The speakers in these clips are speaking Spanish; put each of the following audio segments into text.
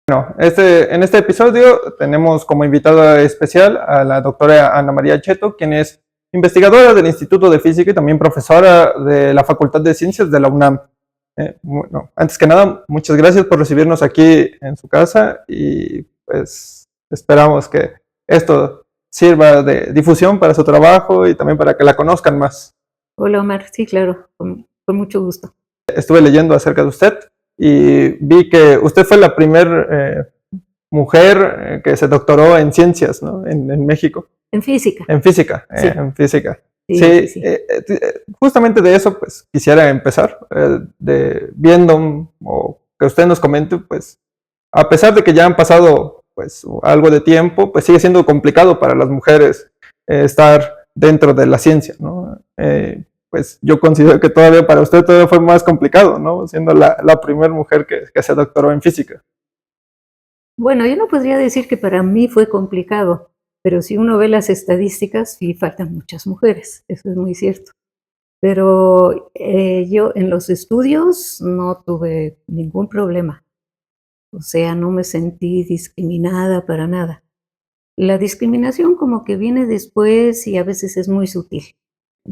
En este episodio tenemos como invitada especial a la doctora Ana María Cheto, quien es investigadora del Instituto de Física y también profesora de la Facultad de Ciencias de la UNAM. Bueno, antes que nada, muchas gracias por recibirnos aquí en su casa y pues esperamos que esto sirva de difusión para su trabajo y también para que la conozcan más. Hola Omar, sí, claro, con mucho gusto. Estuve leyendo acerca de usted y vi que usted fue la primera mujer que se doctoró en ciencias, ¿no? En México. En física. En física, Sí. en física. Sí, Sí, sí. justamente de eso pues quisiera empezar, viendo o que usted nos comente, pues a pesar de que ya han pasado pues algo de tiempo, pues sigue siendo complicado para las mujeres estar dentro de la ciencia, ¿no? Pues yo considero que todavía para usted todavía fue más complicado, ¿no? Siendo la primera mujer que se doctoró en física. Bueno, yo no podría decir que para mí fue complicado, pero si uno ve las estadísticas, sí faltan muchas mujeres, eso es muy cierto. Pero yo en los estudios no tuve ningún problema, o sea, no me sentí discriminada para nada. La discriminación como que viene después y a veces es muy sutil.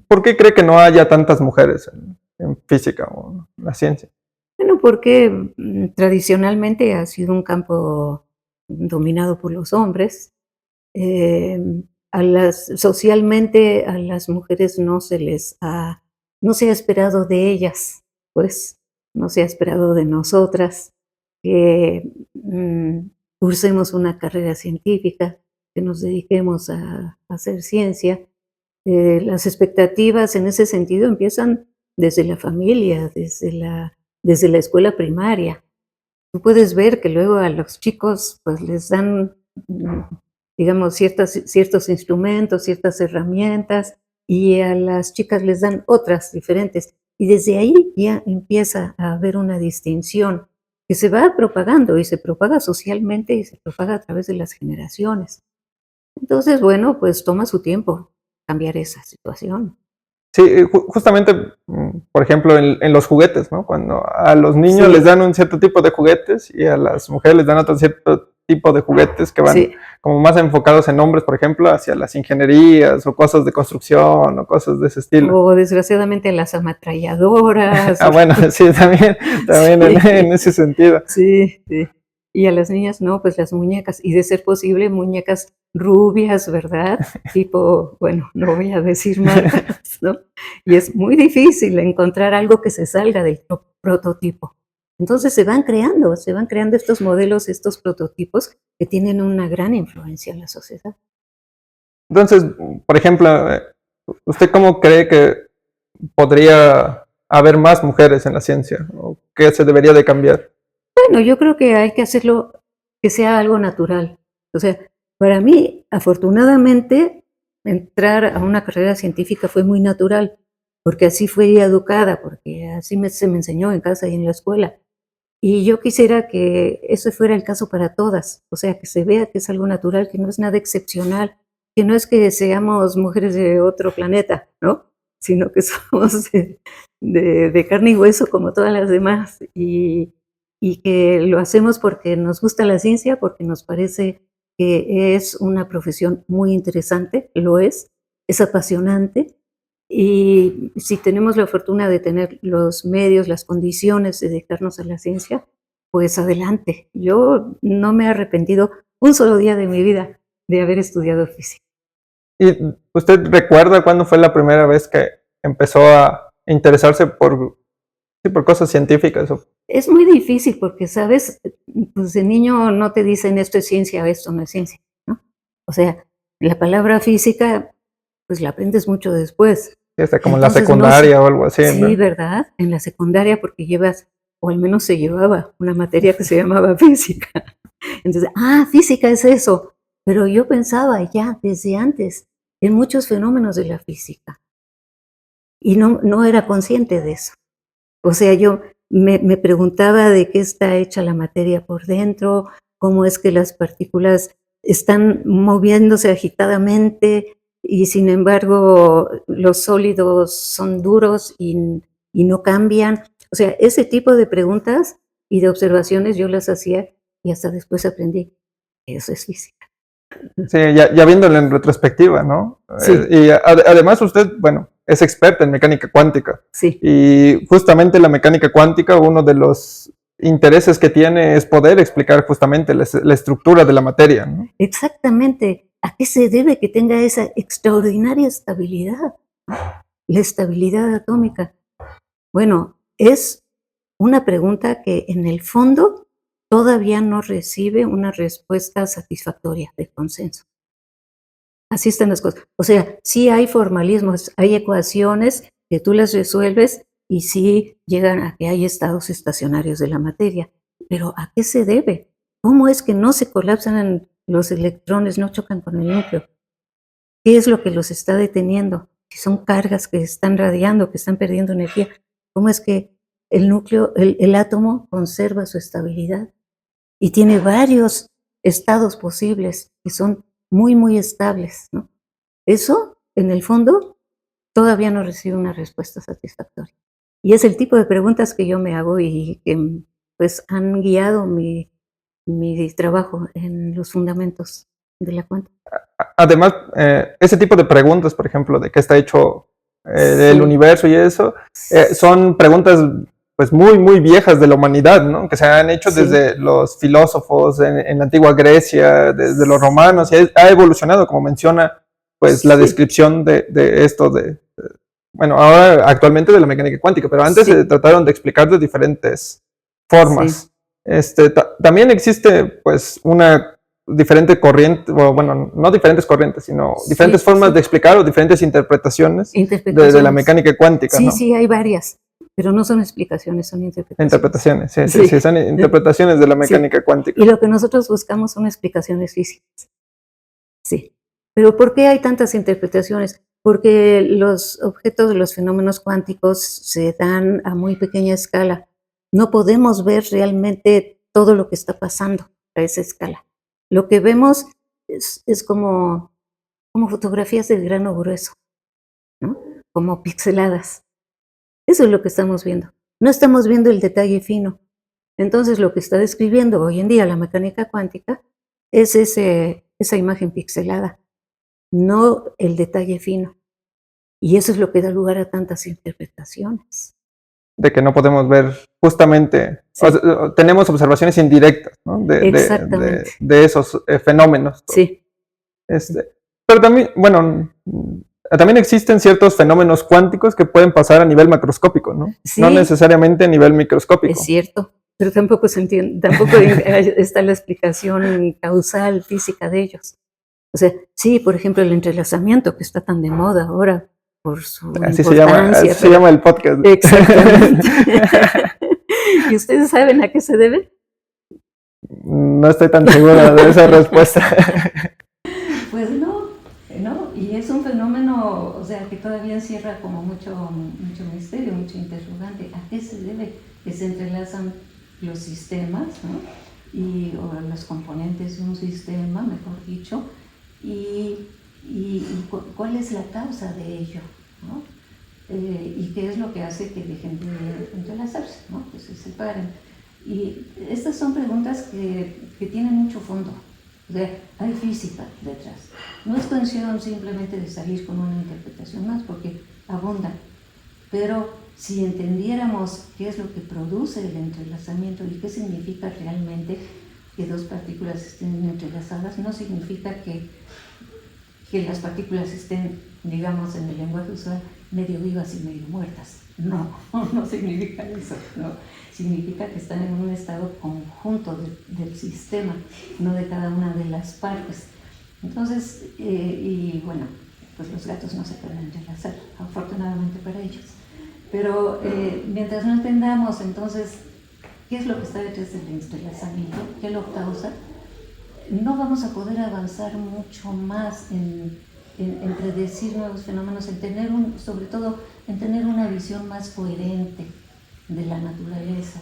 ¿Por qué cree que no haya tantas mujeres en física o en la ciencia? Bueno, porque tradicionalmente ha sido un campo dominado por los hombres. Socialmente a las mujeres no se ha esperado de ellas, pues, no se ha esperado de nosotras que cursemos una carrera científica, que nos dediquemos a hacer ciencia. Las expectativas en ese sentido empiezan desde la familia, desde la escuela primaria. Tú puedes ver que luego a los chicos, pues, les dan, digamos, ciertos instrumentos, ciertas herramientas, y a las chicas les dan otras diferentes. Y desde ahí ya empieza a haber una distinción que se va propagando y se propaga socialmente y se propaga a través de las generaciones. Entonces, bueno, pues toma su tiempo cambiar esa situación. Sí, justamente, por ejemplo, en los juguetes, ¿no? Cuando a los niños Sí. les dan un cierto tipo de juguetes y a las mujeres les dan otro cierto tipo de juguetes que van Sí. como más enfocados en hombres, por ejemplo, hacia las ingenierías o cosas de construcción o cosas de ese estilo. O desgraciadamente las ametralladoras. Bueno, sí, también Sí. en ese sentido. Sí, sí. Y a las niñas no, pues las muñecas, y de ser posible, muñecas rubias, ¿verdad? Tipo, bueno, no voy a decir marcas, ¿no? Y es muy difícil encontrar algo que se salga del prototipo. Entonces se van creando estos modelos, estos prototipos que tienen una gran influencia en la sociedad. Entonces, por ejemplo, ¿usted cómo cree que podría haber más mujeres en la ciencia? ¿O qué se debería de cambiar? Bueno, yo creo que hay que hacerlo que sea algo natural. O sea, para mí, afortunadamente, entrar a una carrera científica fue muy natural, porque así fui educada, porque así se me enseñó en casa y en la escuela. Y yo quisiera que eso fuera el caso para todas, o sea, que se vea que es algo natural, que no es nada excepcional, que no es que seamos mujeres de otro planeta, ¿no? Sino que somos de carne y hueso como todas las demás y que lo hacemos porque nos gusta la ciencia, porque nos parece que es una profesión muy interesante, lo es apasionante, y si tenemos la fortuna de tener los medios, las condiciones de dedicarnos a la ciencia, pues adelante. Yo no me he arrepentido un solo día de mi vida de haber estudiado física. ¿Y usted recuerda cuándo fue la primera vez que empezó a interesarse por, sí, por cosas científicas? Es muy difícil porque, ¿sabes? Pues de niño no te dicen esto es ciencia, esto no es ciencia, ¿no? O sea, la palabra física, pues la aprendes mucho después. Hasta como en la Entonces no sé. secundaria o algo así, Sí, ¿no? ¿verdad? En la secundaria porque llevas, o al menos se llevaba, una materia que se llamaba física. Entonces, física es eso. Pero yo pensaba ya desde antes en muchos fenómenos de la física y no era consciente de eso. O sea, yo me preguntaba de qué está hecha la materia por dentro, cómo es que las partículas están moviéndose agitadamente y sin embargo los sólidos son duros y no cambian. O sea, ese tipo de preguntas y de observaciones yo las hacía y hasta después aprendí que eso es física. Sí, ya viéndolo en retrospectiva, ¿no? Sí. Y además usted, bueno, es experta en mecánica cuántica. Sí. Y justamente la mecánica cuántica, uno de los intereses que tiene es poder explicar justamente la estructura de la materia, ¿no? Exactamente. ¿A qué se debe que tenga esa extraordinaria estabilidad? La estabilidad atómica. Bueno, es una pregunta que en el fondo todavía no recibe una respuesta satisfactoria de consenso. Así están las cosas. O sea, sí hay formalismos, hay ecuaciones que tú las resuelves y sí llegan a que hay estados estacionarios de la materia. Pero ¿a qué se debe? ¿Cómo es que no se colapsan los electrones, no chocan con el núcleo? ¿Qué es lo que los está deteniendo? Si son cargas que están radiando, que están perdiendo energía, ¿cómo es que el núcleo, el átomo conserva su estabilidad? Y tiene varios estados posibles que son muy, muy estables, ¿no? Eso, en el fondo, todavía no recibe una respuesta satisfactoria. Y es el tipo de preguntas que yo me hago y que, pues, han guiado mi trabajo en los fundamentos de la cuántica. Además, ese tipo de preguntas, por ejemplo, de qué está hecho el Sí. universo y eso, son preguntas pues muy, muy viejas de la humanidad, ¿no? Que se han hecho Sí. desde los filósofos en la antigua Grecia, desde los romanos, y ha evolucionado, como menciona, pues la Sí. descripción de esto bueno, ahora actualmente de la mecánica cuántica, pero antes Sí. se trataron de explicar de diferentes formas. También existe pues una diferente corriente, o bueno, no diferentes corrientes, sino diferentes Sí, formas sí. de explicar o diferentes interpretaciones de la Interpretaciones. mecánica cuántica, Sí, ¿no? sí, hay varias, pero no son explicaciones, son interpretaciones. Interpretaciones, sí, Sí. son interpretaciones de la mecánica cuántica. Y lo que nosotros buscamos son explicaciones físicas. Sí. Pero ¿por qué hay tantas interpretaciones? Porque los objetos de los fenómenos cuánticos se dan a muy pequeña escala. No podemos ver realmente todo lo que está pasando a esa escala. Lo que vemos es como fotografías del grano grueso, ¿no? Como pixeladas. Eso es lo que estamos viendo. No estamos viendo el detalle fino. Entonces, lo que está describiendo hoy en día la mecánica cuántica es esa imagen pixelada, no el detalle fino. Y eso es lo que da lugar a tantas interpretaciones. De que no podemos ver justamente, Sí. o sea, tenemos observaciones indirectas, ¿no? Exactamente. De esos fenómenos. Sí. Pero también, bueno, también existen ciertos fenómenos cuánticos que pueden pasar a nivel macroscópico, ¿no? Sí. No necesariamente a nivel microscópico. Es cierto, pero tampoco se entiende, tampoco está la explicación causal física de ellos. O sea, sí, por ejemplo, el entrelazamiento que está tan de moda ahora por su importancia. Así se llama el podcast. Exactamente. ¿Y ustedes saben a qué se debe? No estoy tan segura de esa respuesta. Pues no, y es un fenómeno, o sea, que todavía encierra como mucho misterio, mucho interrogante. ¿A qué se debe que se entrelazan los sistemas, ¿no? O los componentes de un sistema, mejor dicho, y cuál es la causa de ello, ¿no? Y qué es lo que hace que dejen de entrelazarse, ¿no? Que se separen. Y estas son preguntas que tienen mucho fondo. O sea, hay física detrás. No es cuestión simplemente de salir con una interpretación más, porque abundan. Pero si entendiéramos qué es lo que produce el entrelazamiento y qué significa realmente que dos partículas estén entrelazadas, no significa que las partículas estén, digamos, en el lenguaje usual, medio vivas y medio muertas. No significa eso, ¿no? Significa que están en un estado conjunto del sistema, no de cada una de las partes. Entonces, y bueno, pues los gatos no se pueden entrelazar, afortunadamente para ellos. Pero mientras no entendamos entonces qué es lo que está detrás del entrelazamiento, qué lo causa, no vamos a poder avanzar mucho más en predecir nuevos fenómenos, sobre todo en tener una visión más coherente de la naturaleza,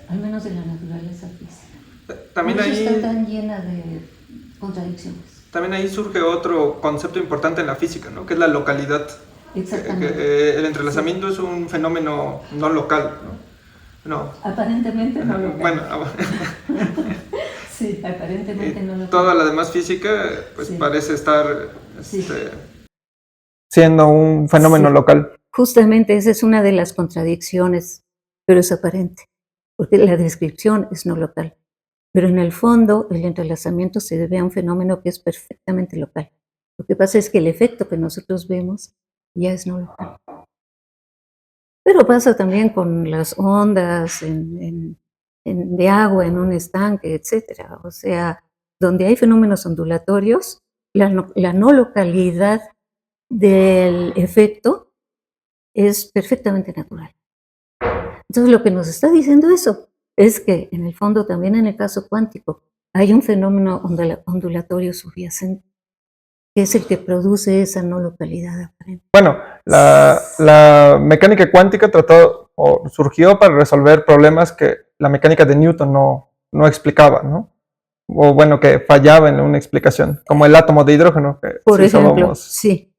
al menos de la naturaleza física. También Por eso ahí está tan llena de contradicciones. También ahí surge otro concepto importante en la física, ¿no? Que es la localidad. Exactamente. El entrelazamiento es un fenómeno no local, ¿no? Aparentemente no local. Bueno, Sí, aparentemente no lo toda la demás física pues Sí. parece estar Sí. siendo un fenómeno Sí. local. Justamente esa es una de las contradicciones, pero es aparente, porque la descripción es no local. Pero en el fondo, el entrelazamiento se debe a un fenómeno que es perfectamente local. Lo que pasa es que el efecto que nosotros vemos ya es no local. Pero pasa también con las ondas de agua en un estanque, etcétera. O sea, donde hay fenómenos ondulatorios, la no localidad del efecto es perfectamente natural. Entonces, lo que nos está diciendo eso es que, en el fondo, también en el caso cuántico, hay un fenómeno ondulatorio subyacente, que es el que produce esa no localidad aparente. Bueno, la mecánica cuántica trató o surgió para resolver problemas que la mecánica de Newton no explicaba, ¿no? O bueno, que fallaba en una explicación, como el átomo de hidrógeno. Que Por sí ejemplo, sabemos. sí,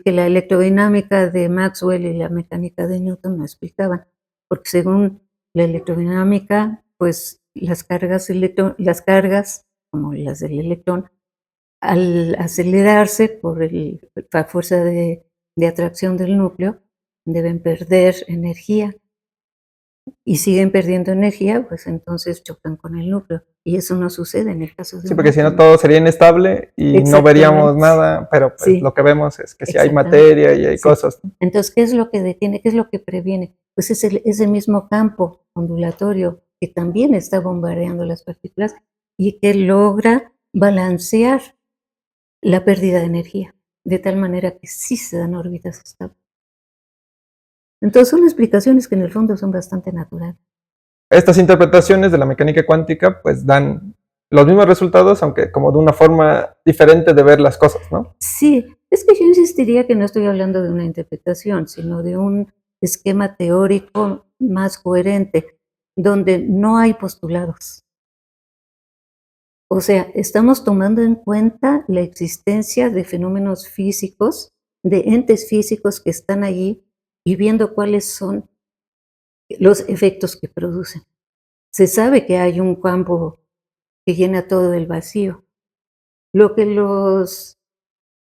que la electrodinámica de Maxwell y la mecánica de Newton no explicaban, porque según la electrodinámica, pues las cargas, como las del electrón, al acelerarse por la fuerza de atracción del núcleo, deben perder energía. Y siguen perdiendo energía, pues entonces chocan con el núcleo. Y eso no sucede en el caso de Sí, un porque si no átomo. todo sería inestable y no veríamos Exactamente. nada, pero pues Sí, lo que vemos es que si hay exactamente. materia y hay Sí. cosas. Entonces, ¿qué es lo que detiene? ¿Qué es lo que previene? Pues es ese mismo campo ondulatorio que también está bombardeando las partículas y que logra balancear la pérdida de energía, de tal manera que sí se dan órbitas estables. Entonces, son explicaciones que en el fondo son bastante naturales. Estas interpretaciones de la mecánica cuántica pues dan los mismos resultados, aunque como de una forma diferente de ver las cosas, ¿no? Sí, es que yo insistiría que no estoy hablando de una interpretación, sino de un esquema teórico más coherente, donde no hay postulados. O sea, estamos tomando en cuenta la existencia de fenómenos físicos, de entes físicos que están allí y viendo cuáles son los efectos que producen. Se sabe que hay un campo que llena todo el vacío. Lo que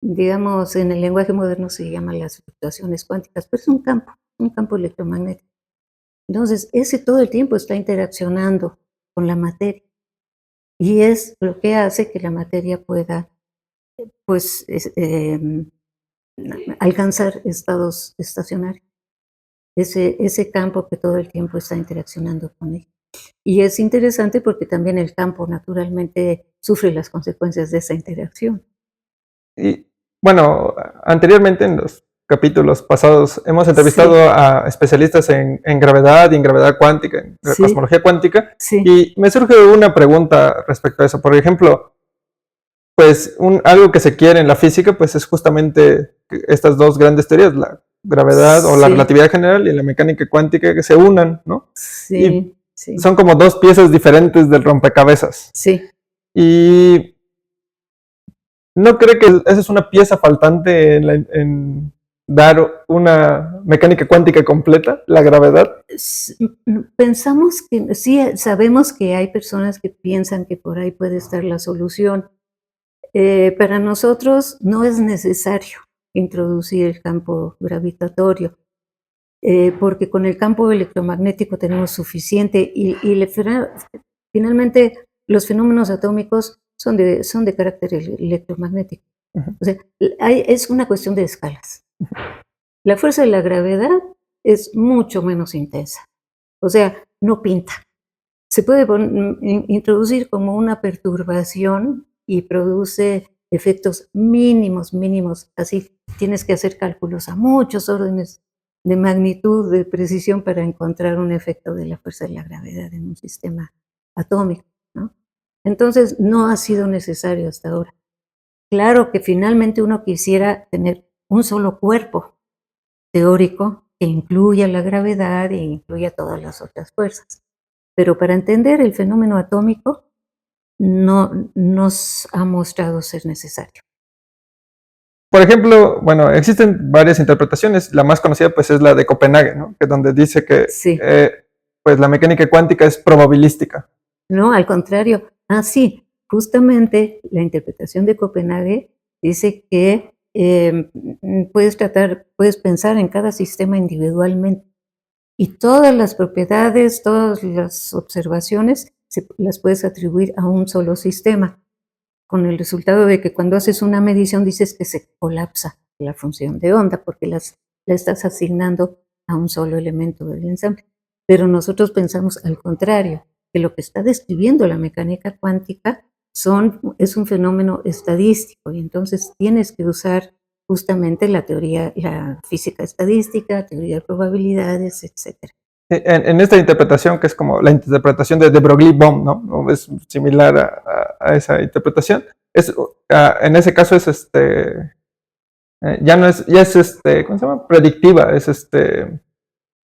digamos, en el lenguaje moderno se llaman las fluctuaciones cuánticas, pero es un campo electromagnético. Entonces, ese todo el tiempo está interaccionando con la materia y es lo que hace que la materia pueda, pues, alcanzar estados estacionarios. Ese campo que todo el tiempo está interaccionando con él. Y es interesante porque también el campo naturalmente sufre las consecuencias de esa interacción. Y bueno, anteriormente en los capítulos pasados hemos entrevistado Sí, a especialistas en gravedad y en gravedad cuántica, en sí, cosmología cuántica, sí, y me surge una pregunta respecto a eso. Por ejemplo, pues algo que se quiere en la física pues es justamente que estas dos grandes teorías, la gravedad o la sí, relatividad general y la mecánica cuántica, que se unan, ¿no? Y sí, sí, son como dos piezas diferentes del rompecabezas. sí. Y ¿no cree que esa es una pieza faltante en dar una mecánica cuántica completa, la gravedad? Pensamos que sí, sabemos que hay personas que piensan que por ahí puede estar la solución. Para nosotros no es necesario introducir el campo gravitatorio, porque con el campo electromagnético tenemos suficiente finalmente los fenómenos atómicos son de carácter electromagnético. Ujú. O sea, es una cuestión de escalas. La fuerza de la gravedad es mucho menos intensa, o sea, no pinta. Se puede introducir como una perturbación y produce efectos mínimos, mínimos. Así tienes que hacer cálculos a muchos órdenes de magnitud, de precisión para encontrar un efecto de la fuerza de la gravedad en un sistema atómico, ¿no? Entonces, no ha sido necesario hasta ahora. Claro que finalmente uno quisiera tener un solo cuerpo teórico que incluya la gravedad e incluya todas las otras fuerzas. Pero para entender el fenómeno atómico no nos ha mostrado ser necesario. Por ejemplo, bueno, existen varias interpretaciones. La más conocida pues es la de Copenhague, ¿no? Que donde dice que Sí, pues la mecánica cuántica es probabilística. no, al contrario. Ah, sí, justamente la interpretación de Copenhague dice que puedes pensar en cada sistema individualmente y todas las propiedades, todas las observaciones las puedes atribuir a un solo sistema, con el resultado de que cuando haces una medición dices que se colapsa la función de onda porque la estás asignando a un solo elemento del ensamble. Pero nosotros pensamos al contrario, que lo que está describiendo la mecánica cuántica es un fenómeno estadístico y entonces tienes que usar justamente la teoría, la física estadística, teoría de probabilidades, etcétera. En esta interpretación, que es como la interpretación de Broglie-Bohm, ¿no? Es similar a esa interpretación. En ese caso es ya es ¿cómo se llama? Predictiva, se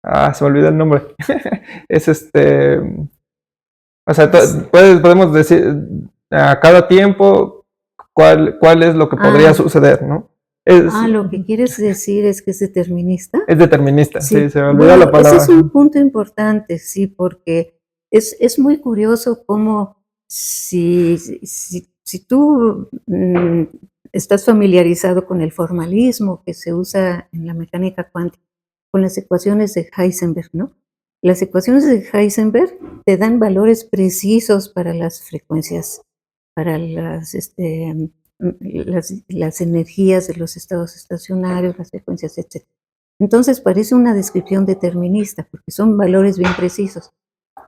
me olvidó el nombre. Es o sea, podemos decir a cada tiempo cuál es lo que podría suceder, ¿no? Lo que quieres decir es que es determinista. Es determinista, sí, se me olvidó bueno, la palabra. Ese es un punto importante, sí, porque es muy curioso cómo si tú estás familiarizado con el formalismo que se usa en la mecánica cuántica, con las ecuaciones de Heisenberg, ¿no? Las ecuaciones de Heisenberg te dan valores precisos para las frecuencias, para las energías de los estados estacionarios, las frecuencias, etc. Entonces parece una descripción determinista, porque son valores bien precisos.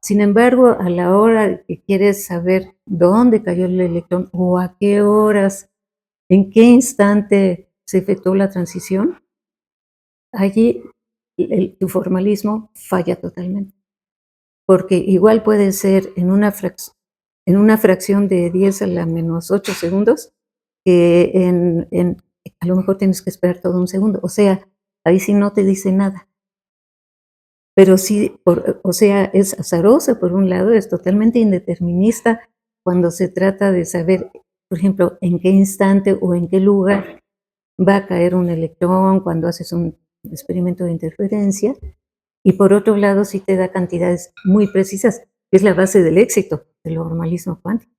Sin embargo, a la hora que quieres saber dónde cayó el electrón o a qué horas, en qué instante se efectuó la transición, allí tu formalismo falla totalmente. Porque igual puede ser en una fracción de 10 a la menos 8 segundos, que a lo mejor tienes que esperar todo un segundo. O sea, ahí sí no te dice nada. Pero sí, o sea, es azarosa por un lado, es totalmente indeterminista cuando se trata de saber, por ejemplo, en qué instante o en qué lugar va a caer un electrón cuando haces un experimento de interferencia. Y por otro lado, sí te da cantidades muy precisas, que es la base del éxito del formalismo cuántico,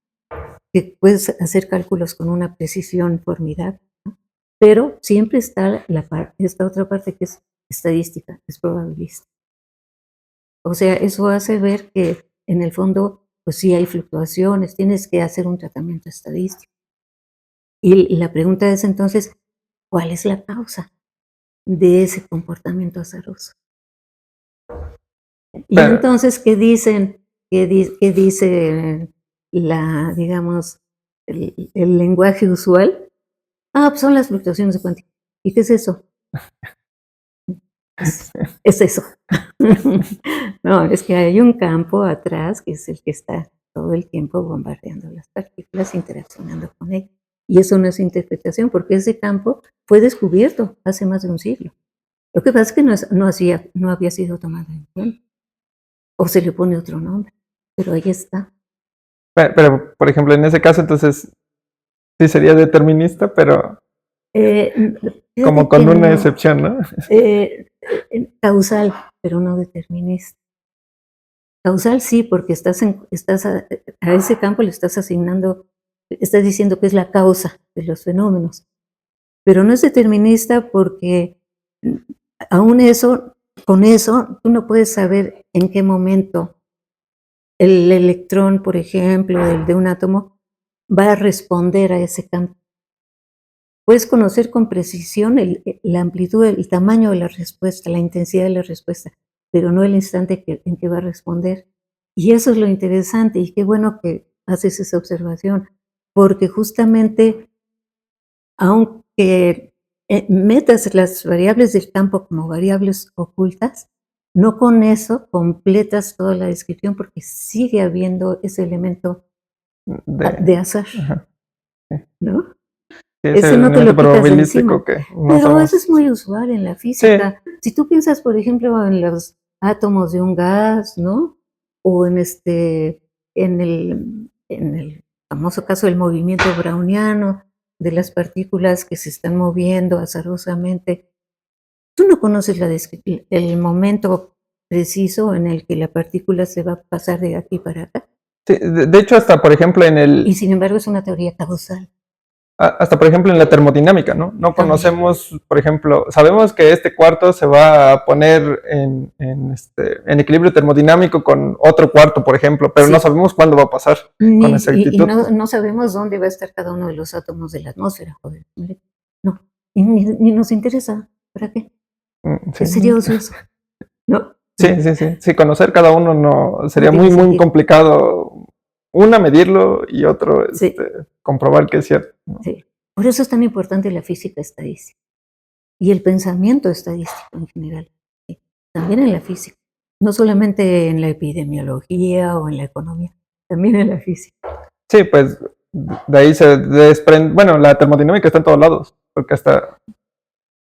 que puedes hacer cálculos con una precisión formidable, ¿no? Pero siempre está esta otra parte que es estadística, es probabilista. O sea, eso hace ver que en el fondo, pues sí hay fluctuaciones, tienes que hacer un tratamiento estadístico. Y la pregunta es entonces, ¿cuál es la causa de ese comportamiento azaroso? Y entonces, ¿qué dicen? ¿Qué dice digamos, el lenguaje usual? Pues son las fluctuaciones de cuántica. ¿Y qué es eso? Es eso. No, es que hay un campo atrás que es el que está todo el tiempo bombardeando las partículas, interaccionando con ellas. Y eso no es interpretación, porque ese campo fue descubierto hace más de un siglo. Lo que pasa es que no había sido tomado en cuenta. O se le pone otro nombre, pero ahí está. Pero, por ejemplo, en ese caso, entonces, sí sería determinista, pero como con una excepción, ¿no? Causal, pero no determinista. Causal sí, porque a ese campo le estás asignando, estás diciendo que es la causa de los fenómenos, pero no es determinista porque aún con eso, tú no puedes saber en qué momento el electrón, por ejemplo, el de un átomo, va a responder a ese campo. Puedes conocer con precisión la amplitud, el tamaño de la respuesta, la intensidad de la respuesta, pero no el instante en que va a responder. Y eso es lo interesante, y qué bueno que haces esa observación, porque justamente, aunque metas las variables del campo como variables ocultas, no con eso completas toda la descripción, porque sigue habiendo ese elemento de azar, ¿no? Ese no te lo quitas de encima. Pero eso es muy usual en la física. Sí. Si tú piensas, por ejemplo, en los átomos de un gas, ¿no? O en el famoso caso del movimiento browniano, de las partículas que se están moviendo azarosamente, tú no conoces el momento preciso en el que la partícula se va a pasar de aquí para acá. Sí, de hecho, hasta por ejemplo Y sin embargo es una teoría causal. hasta por ejemplo en la termodinámica, ¿no? No conocemos, por ejemplo, sabemos que este cuarto se va a poner en equilibrio termodinámico con otro cuarto, por ejemplo, pero Sí. no sabemos cuándo va a pasar con Y exactitud. no sabemos dónde va a estar cada uno de los átomos de la atmósfera. Joder. No, y ni nos interesa. ¿Para qué? Sí. Sería ocioso, ¿no? Sí, conocer cada uno no sería tiene muy sentido. complicado. Una, medirlo y otro, Sí. comprobar que es cierto, ¿no? Sí. Por eso es tan importante la física estadística y el pensamiento estadístico en general. ¿Sí? También en la física, no solamente en la epidemiología o en la economía, también en la física. Sí, pues de ahí se desprende, bueno, la termodinámica está en todos lados, porque hasta,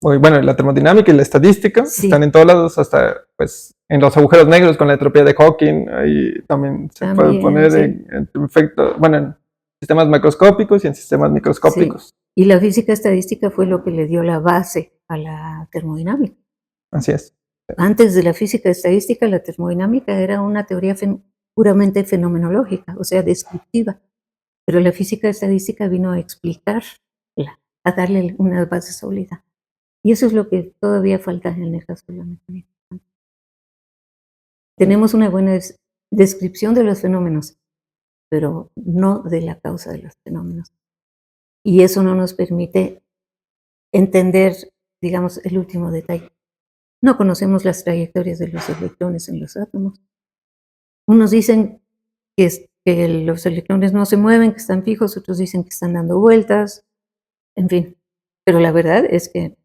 bueno, la termodinámica y la estadística Sí. están en todos lados, hasta pues en los agujeros negros con la entropía de Hawking, ahí también se puede poner sí. en efecto, bueno, en sistemas macroscópicos y en sistemas microscópicos. Sí. Y la física estadística fue lo que le dio la base a la termodinámica. Así es. Antes de la física estadística, la termodinámica era una teoría puramente fenomenológica, o sea, descriptiva. Pero la física estadística vino a explicarla, a darle una base sólida. Y eso es lo que todavía falta en el caso de la mecánica. Tenemos una buena descripción de los fenómenos, pero no de la causa de los fenómenos. Y eso no nos permite entender, digamos, el último detalle. No conocemos las trayectorias de los electrones en los átomos. Unos dicen que los electrones no se mueven, que están fijos, otros dicen que están dando vueltas, en fin. Pero la verdad es que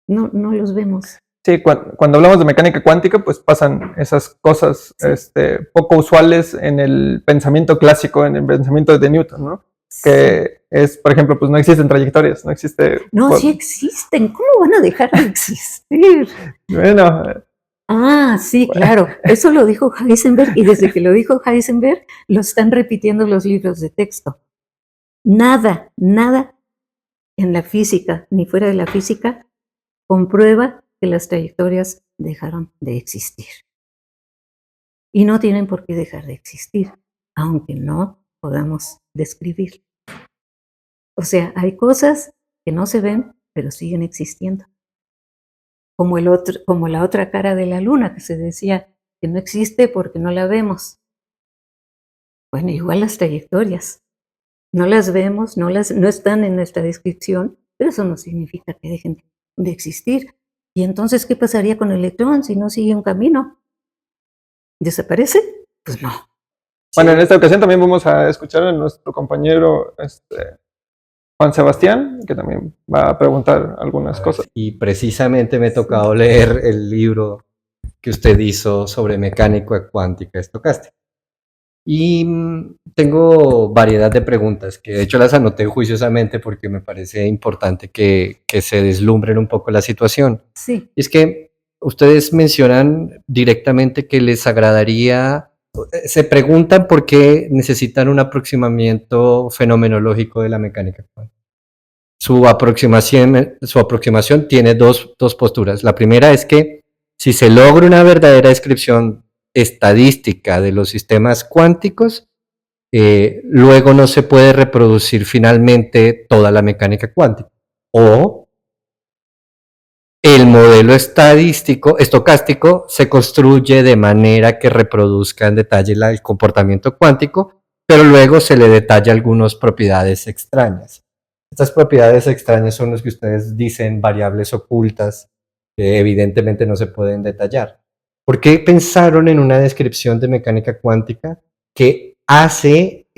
no los vemos. Sí, cuando hablamos de mecánica cuántica, pues pasan esas cosas poco usuales en el pensamiento clásico, en el pensamiento de Newton, ¿no? Que es, por ejemplo, pues no existen trayectorias, no existe... No, sí existen. ¿Cómo van a dejar de existir? Bueno. Sí, claro. Eso lo dijo Heisenberg y desde que lo dijo Heisenberg lo están repitiendo los libros de texto. Nada en la física ni fuera de la física comprueba que las trayectorias dejaron de existir. Y no tienen por qué dejar de existir, aunque no podamos describir. O sea, hay cosas que no se ven, pero siguen existiendo. Como la otra cara de la luna, que se decía que no existe porque no la vemos. Bueno, igual las trayectorias. No las vemos, no están en nuestra descripción, pero eso no significa que dejen de existir. ¿Y entonces qué pasaría con el electrón si no sigue un camino? ¿Desaparece? Pues no. Bueno, en esta ocasión también vamos a escuchar a nuestro compañero Juan Sebastián, que también va a preguntar algunas cosas. Y precisamente me ha tocado leer el libro que usted hizo sobre mecánica cuántica estocástica. Y tengo variedad de preguntas, que de hecho las anoté juiciosamente porque me parece importante que se deslumbren un poco la situación. Sí. Es que ustedes mencionan directamente que les agradaría, se preguntan por qué necesitan un aproximamiento fenomenológico de la mecánica cuántica. Su aproximación tiene dos posturas. La primera es que si se logra una verdadera descripción estadística de los sistemas cuánticos, luego no se puede reproducir finalmente toda la mecánica cuántica. O el modelo estocástico se construye de manera que reproduzca en detalle el comportamiento cuántico, pero luego se le detalla algunas propiedades extrañas. Estas propiedades extrañas son las que ustedes dicen variables ocultas, que evidentemente no se pueden detallar. ¿Por qué pensaron en una descripción de mecánica cuántica que hace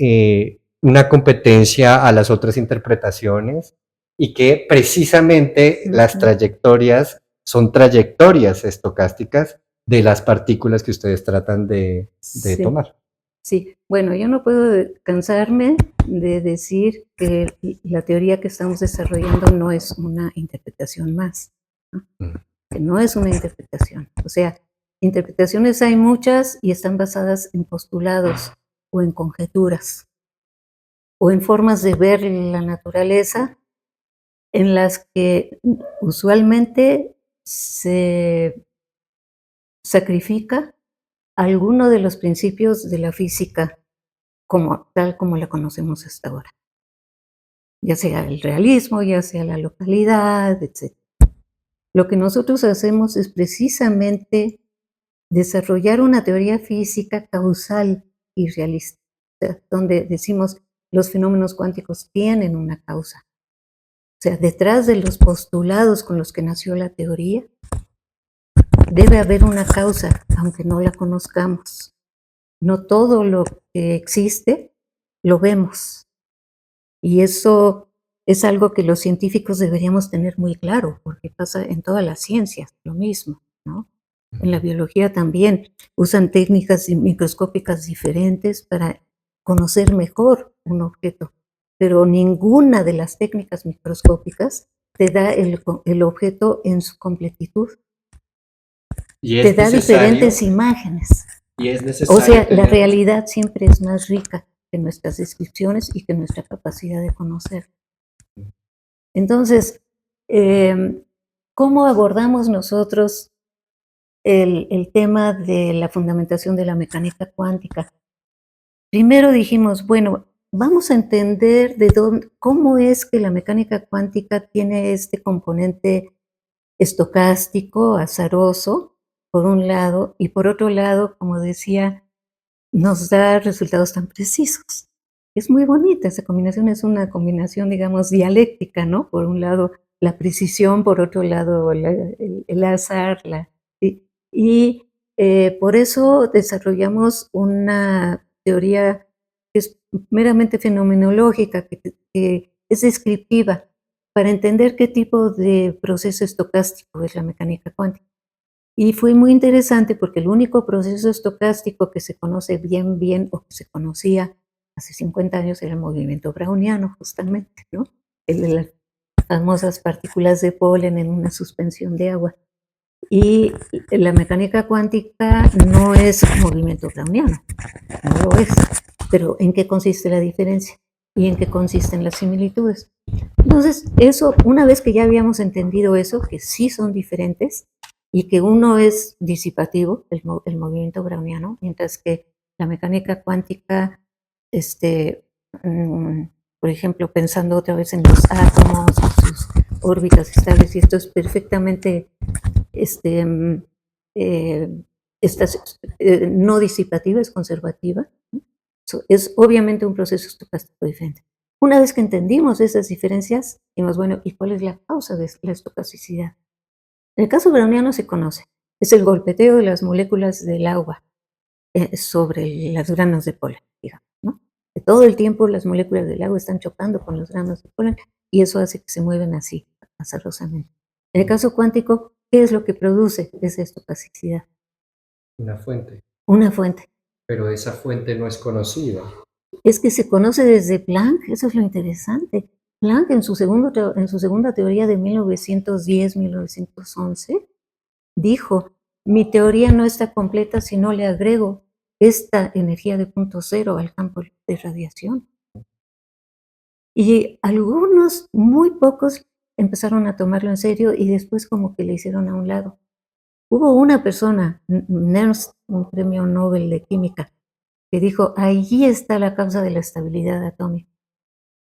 una competencia a las otras interpretaciones y que precisamente las trayectorias son trayectorias estocásticas de las partículas que ustedes tratan de tomar? Sí, bueno, yo no puedo cansarme de decir que la teoría que estamos desarrollando no es una interpretación más, ¿no? Que no es una interpretación. O sea, interpretaciones hay muchas y están basadas en postulados o en conjeturas o en formas de ver la naturaleza en las que usualmente se sacrifica alguno de los principios de la física tal como la conocemos hasta ahora, ya sea el realismo, ya sea la localidad, etc. Lo que nosotros hacemos es precisamente desarrollar una teoría física causal y realista, o sea, donde decimos los fenómenos cuánticos tienen una causa. O sea, detrás de los postulados con los que nació la teoría, debe haber una causa, aunque no la conozcamos. No todo lo que existe lo vemos. Y eso es algo que los científicos deberíamos tener muy claro, porque pasa en todas las ciencias, lo mismo, ¿no? En la biología también usan técnicas microscópicas diferentes para conocer mejor un objeto, pero ninguna de las técnicas microscópicas te da el objeto en su completitud. Y Te es da necesario, diferentes imágenes. y es O necesario sea, la tener, realidad siempre es más rica que nuestras descripciones y que nuestra capacidad de conocer. Entonces, ¿cómo abordamos nosotros el tema de la fundamentación de la mecánica cuántica? Primero dijimos, bueno, vamos a entender cómo es que la mecánica cuántica tiene este componente estocástico, azaroso, por un lado, y por otro lado, como decía, nos da resultados tan precisos. Es muy bonita esa combinación, es una combinación, digamos, dialéctica, ¿no? Por un lado, la precisión, por otro lado, el azar, por eso desarrollamos una teoría que es meramente fenomenológica, que es descriptiva, para entender qué tipo de proceso estocástico es la mecánica cuántica. Y fue muy interesante porque el único proceso estocástico que se conoce bien, o que se conocía hace 50 años, era el movimiento browniano, justamente, ¿no? El de las famosas partículas de polen en una suspensión de agua. Y la mecánica cuántica no es movimiento browniano, no lo es. Pero ¿en qué consiste la diferencia? ¿Y en qué consisten las similitudes? Entonces, eso, una vez que ya habíamos entendido eso, que sí son diferentes y que uno es disipativo, el movimiento browniano, mientras que la mecánica cuántica, mm, por ejemplo, pensando otra vez en los átomos y sus órbitas estables, y esto es perfectamente eh, no disipativa, es conservativa. Es obviamente un proceso estocástico diferente. Una vez que entendimos esas diferencias, dijimos, bueno, ¿y cuál es la causa de la estocasticidad? En el caso browniano se conoce, es el golpeteo de las moléculas del agua sobre las granos de polen, digamos, ¿no? Que todo el tiempo las moléculas del agua están chocando con los granos de polen y eso hace que se muevan así, azarosamente. En el caso cuántico, ¿qué es lo que produce esa estocasticidad? una fuente, Una fuente. pero esa fuente no es conocida. Es que se conoce desde Planck, eso es lo interesante. Planck en su segunda teoría de 1910-1911 dijo, mi teoría no está completa si no le agrego esta energía de punto cero al campo de radiación. Y algunos, muy pocos, empezaron a tomarlo en serio y después como que le hicieron a un lado. Hubo una persona, Nernst, un premio Nobel de Química, que dijo, allí está la causa de la estabilidad atómica.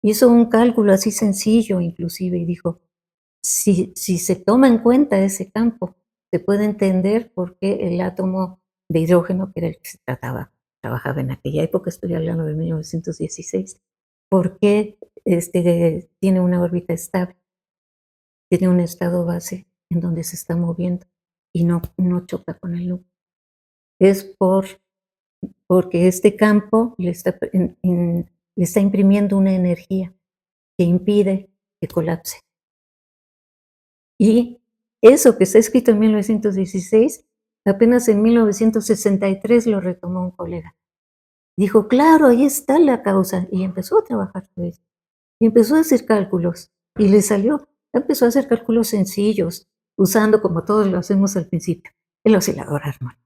Hizo un cálculo así sencillo inclusive y dijo, si se toma en cuenta ese campo, se puede entender por qué el átomo de hidrógeno, que era el que se trabajaba en aquella época, estoy hablando de 1916, por qué tiene una órbita estable, tiene un estado base en donde se está moviendo y no choca con el núcleo. Es porque este campo le está imprimiendo una energía que impide que colapse. Y eso que está escrito en 1916, apenas en 1963 lo retomó un colega. Dijo, claro, ahí está la causa. Y empezó a trabajar sobre eso. Y empezó a hacer cálculos. Y le salió, empezó a hacer cálculos sencillos, usando como todos lo hacemos al principio, el oscilador armónico.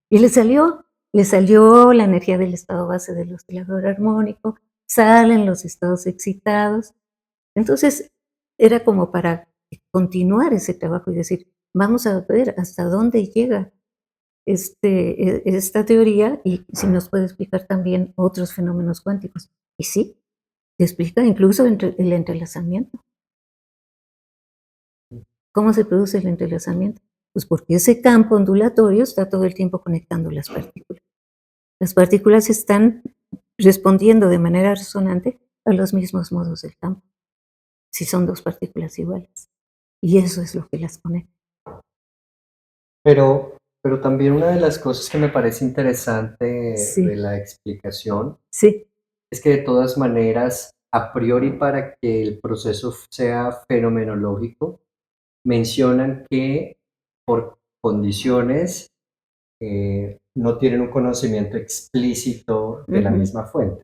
Y le salió la energía del estado base del oscilador armónico, salen los estados excitados. Entonces, era como para continuar ese trabajo y decir, vamos a ver hasta dónde llega esta teoría y si nos puede explicar también otros fenómenos cuánticos. Y sí, te explica incluso el entrelazamiento. ¿Cómo se produce el entrelazamiento? Pues porque ese campo ondulatorio está todo el tiempo conectando las partículas. Las partículas están respondiendo de manera resonante a los mismos modos del campo, si son dos partículas iguales. Y eso es lo que las conecta. Pero también una de las cosas que me parece interesante de Sí, la explicación sí. es que de todas maneras, a priori para que el proceso sea fenomenológico, mencionan que por condiciones no tienen un conocimiento explícito de la Ujú. misma fuente.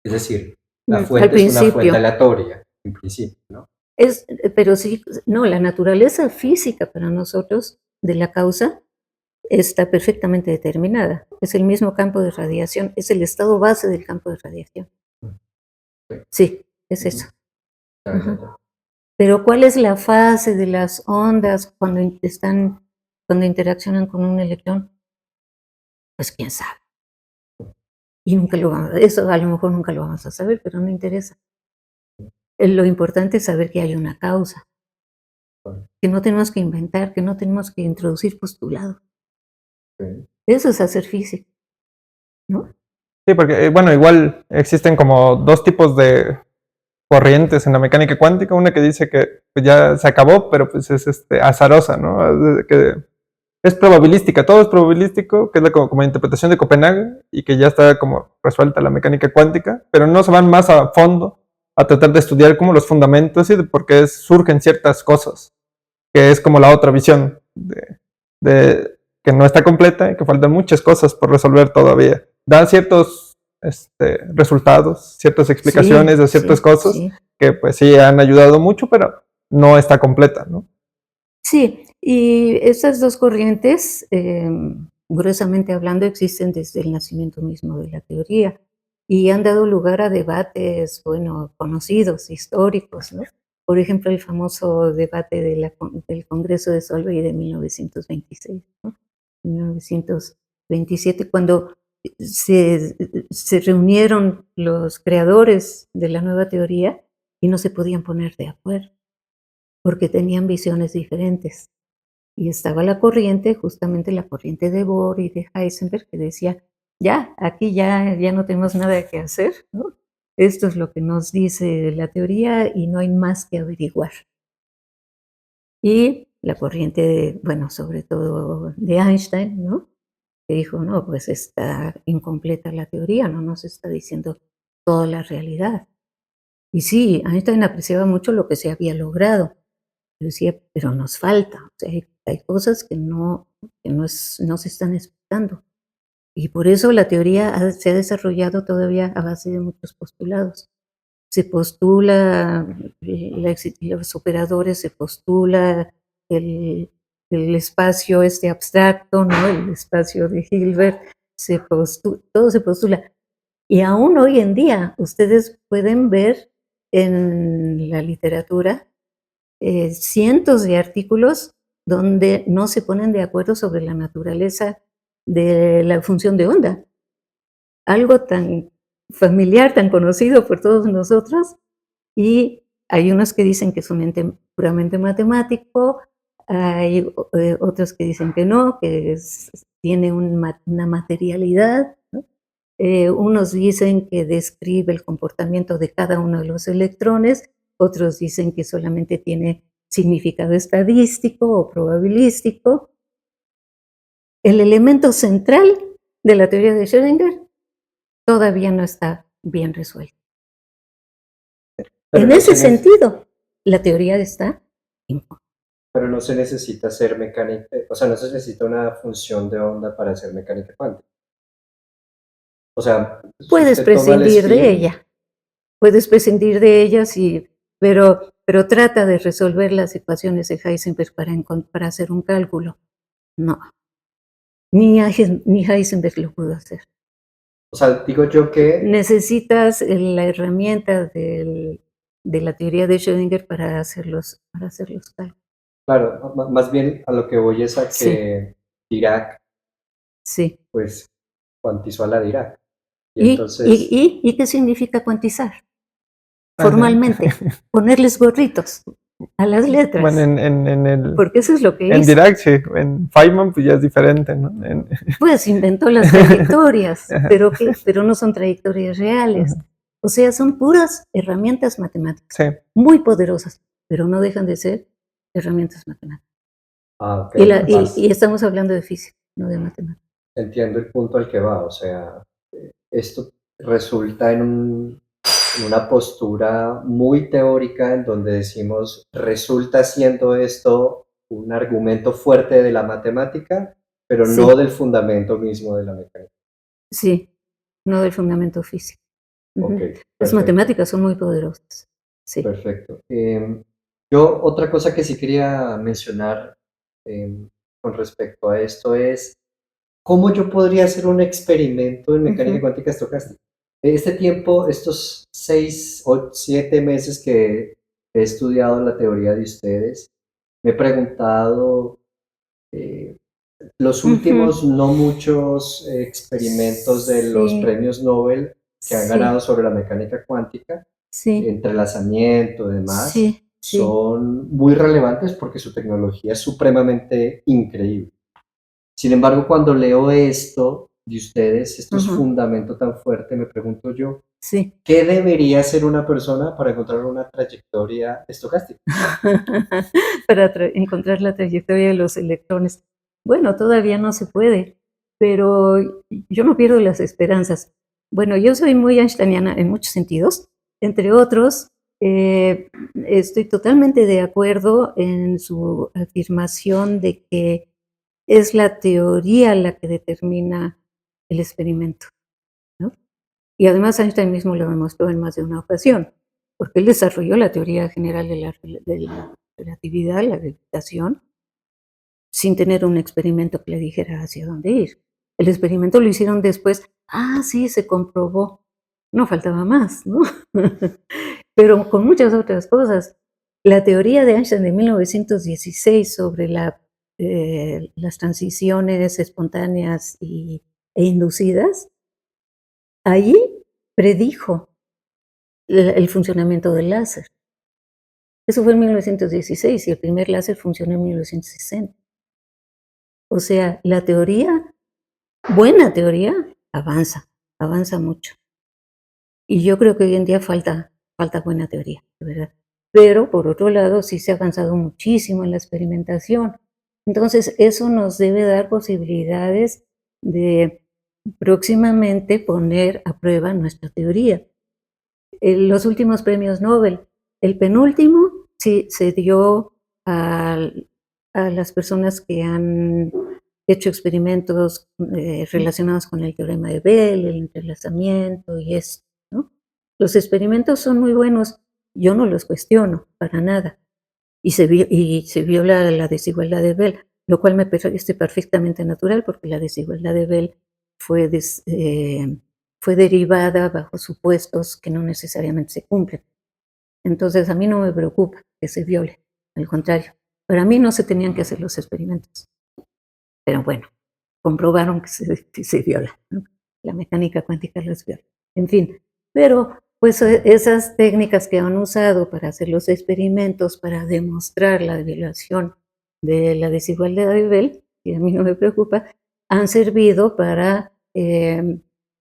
Es decir, la Al fuente es una fuente principio. aleatoria, en principio, ¿no? Pero sí, no, la naturaleza física para nosotros de la causa está perfectamente determinada. Es el mismo campo de radiación, es el estado base del campo de radiación. Sí. Sí, es Ujú. eso. Ya, ya, Ajá. ya. Pero ¿cuál es la fase de las ondas cuando interaccionan con un electrón? Pues quién sabe. Y nunca lo vamos, eso a lo mejor nunca lo vamos a saber, pero no interesa. Lo importante es saber que hay una causa, Bueno, que no tenemos que inventar, que no tenemos que introducir postulados. ok. Eso es hacer física, ¿no? Sí, porque, bueno, igual existen como dos tipos de corrientes en la mecánica cuántica. Una que dice que pues, ya se acabó, pero pues es azarosa, ¿no? Que es probabilística, todo es probabilístico, que es como interpretación de Copenhague y que ya está como resuelta la mecánica cuántica, pero no se van más a fondo a tratar de estudiar como los fundamentos y de por qué surgen ciertas cosas, que es como la otra visión de que no está completa y que faltan muchas cosas por resolver todavía. Da ciertos resultados, ciertas explicaciones Sí, de ciertas sí, cosas sí. que pues sí han ayudado mucho, pero no está completa, ¿no? Sí, y esas dos corrientes, gruesamente hablando, existen desde el nacimiento mismo de la teoría y han dado lugar a debates, bueno, conocidos, históricos, ¿no? Por ejemplo, el famoso debate del Congreso de Solvay de 1926, ¿no? 1927, cuando se, se reunieron los creadores de la nueva teoría y no se podían poner de acuerdo porque tenían visiones diferentes. Y estaba la corriente, justamente la corriente de Bohr y de Heisenberg, que decía, ya, aquí ya no tenemos nada que hacer, ¿no? Esto es lo que nos dice la teoría y no hay más que averiguar. Y la corriente, bueno, sobre todo de Einstein, ¿no? Que dijo, no, pues está incompleta la teoría, no nos está diciendo toda la realidad. Y sí, Einstein apreciaba mucho lo que se había logrado. Yo decía, pero nos falta, o sea, hay cosas que no se están explicando. Y por eso la teoría se ha desarrollado todavía a base de muchos postulados. Se postula los operadores, se postula el, el espacio abstracto, ¿no? El espacio de Hilbert, todo se postula. Y aún hoy en día ustedes pueden ver en la literatura cientos de artículos donde no se ponen de acuerdo sobre la naturaleza de la función de onda. Algo tan familiar, tan conocido por todos nosotros, y hay unos que dicen que es un ente puramente matemático, hay otros que dicen que no, tiene una materialidad, ¿no? Unos dicen que describe el comportamiento de cada uno de los electrones, otros dicen que solamente tiene significado estadístico o probabilístico. El elemento central de la teoría de Schrödinger todavía no está bien resuelto. Pero En no ese se, ne- sentido, la teoría está incompleta. pero no se necesita hacer mecánica, o sea, no se necesita una función de onda para hacer mecánica cuántica. O sea, si Puedes usted toma el prescindir de spin, ella, sí, pero trata de resolver las ecuaciones de Heisenberg para hacer un cálculo. No, ni Heisenberg lo pudo hacer. o sea, digo yo que, Necesitas la herramienta de la teoría de Schrödinger para hacer los cálculos. claro, más bien a lo que voy es a Sí, que Dirac sí. pues cuantizó a la Dirac. Y ¿Y, entonces, y qué significa cuantizar? Ajá. Formalmente, ponerles gorritos a las letras. Bueno, en Porque eso es lo que en hizo. Dirac, sí. En Feynman, pues ya es diferente, ¿no? Pues inventó las trayectorias, pero no son trayectorias reales. O sea, son puras herramientas matemáticas, Sí. muy poderosas, pero no dejan de ser herramientas matemáticas. ok, Y estamos hablando de física, no de matemáticas. entiendo el punto al que va, o sea, esto resulta en una postura muy teórica en donde decimos, resulta siendo esto un argumento fuerte de la matemática, pero Sí. no del fundamento mismo de la mecánica. Sí, no del fundamento físico. Ok, Las perfecto. matemáticas son muy poderosas. Sí. Perfecto. Yo otra cosa que sí quería mencionar con respecto a esto es cómo yo podría hacer un experimento en mecánica cuántica estocástica. Este tiempo, estos 6 o 7 meses que he estudiado la teoría de ustedes, me he preguntado los últimos no muchos experimentos de los Sí, premios Nobel que han sí, ganado sobre la mecánica cuántica, sí, entrelazamiento y demás, sí, sí. son muy relevantes porque su tecnología es supremamente increíble. Sin embargo, cuando leo esto de ustedes, estos Ujú. fundamentos tan fuertes, me pregunto yo, Sí. ¿qué debería hacer una persona para encontrar una trayectoria estocástica? Para encontrar la trayectoria de los electrones. Bueno, todavía no se puede, pero yo no pierdo las esperanzas. Bueno, yo soy muy einsteiniana en muchos sentidos. Entre otros, estoy totalmente de acuerdo en su afirmación de que es la teoría la que determina el experimento, ¿no? Y además Einstein mismo lo demostró en más de una ocasión, porque él desarrolló la teoría general de la relatividad, la gravitación, sin tener un experimento que le dijera hacia dónde ir. El experimento lo hicieron después. Ah, sí, se comprobó. No faltaba más, ¿no? Pero con muchas otras cosas. La teoría de Einstein de 1916 sobre las transiciones espontáneas e inducidas, allí predijo el funcionamiento del láser. Eso fue en 1916 y el primer láser funcionó en 1960. O sea, la teoría, buena teoría, avanza mucho. Y yo creo que hoy en día falta buena teoría, de verdad. Pero por otro lado, sí se ha avanzado muchísimo en la experimentación. Entonces, eso nos debe dar posibilidades de próximamente poner a prueba nuestra teoría. Los últimos premios Nobel, el penúltimo sí se dio a las personas que han hecho experimentos relacionados con el teorema de Bell, el entrelazamiento y esto, ¿no? Los experimentos son muy buenos, yo no los cuestiono para nada. Y se vio la desigualdad de Bell, lo cual me parece perfectamente natural porque la desigualdad de Bell fue, fue derivada bajo supuestos que no necesariamente se cumplen. Entonces a mí no me preocupa que se viole, al contrario, para mí no se tenían que hacer los experimentos. Pero bueno, comprobaron que se viola, ¿no? La mecánica cuántica los viola. En fin, pero pues esas técnicas que han usado para hacer los experimentos, para demostrar la violación de la desigualdad de Bell, que a mí no me preocupa, han servido para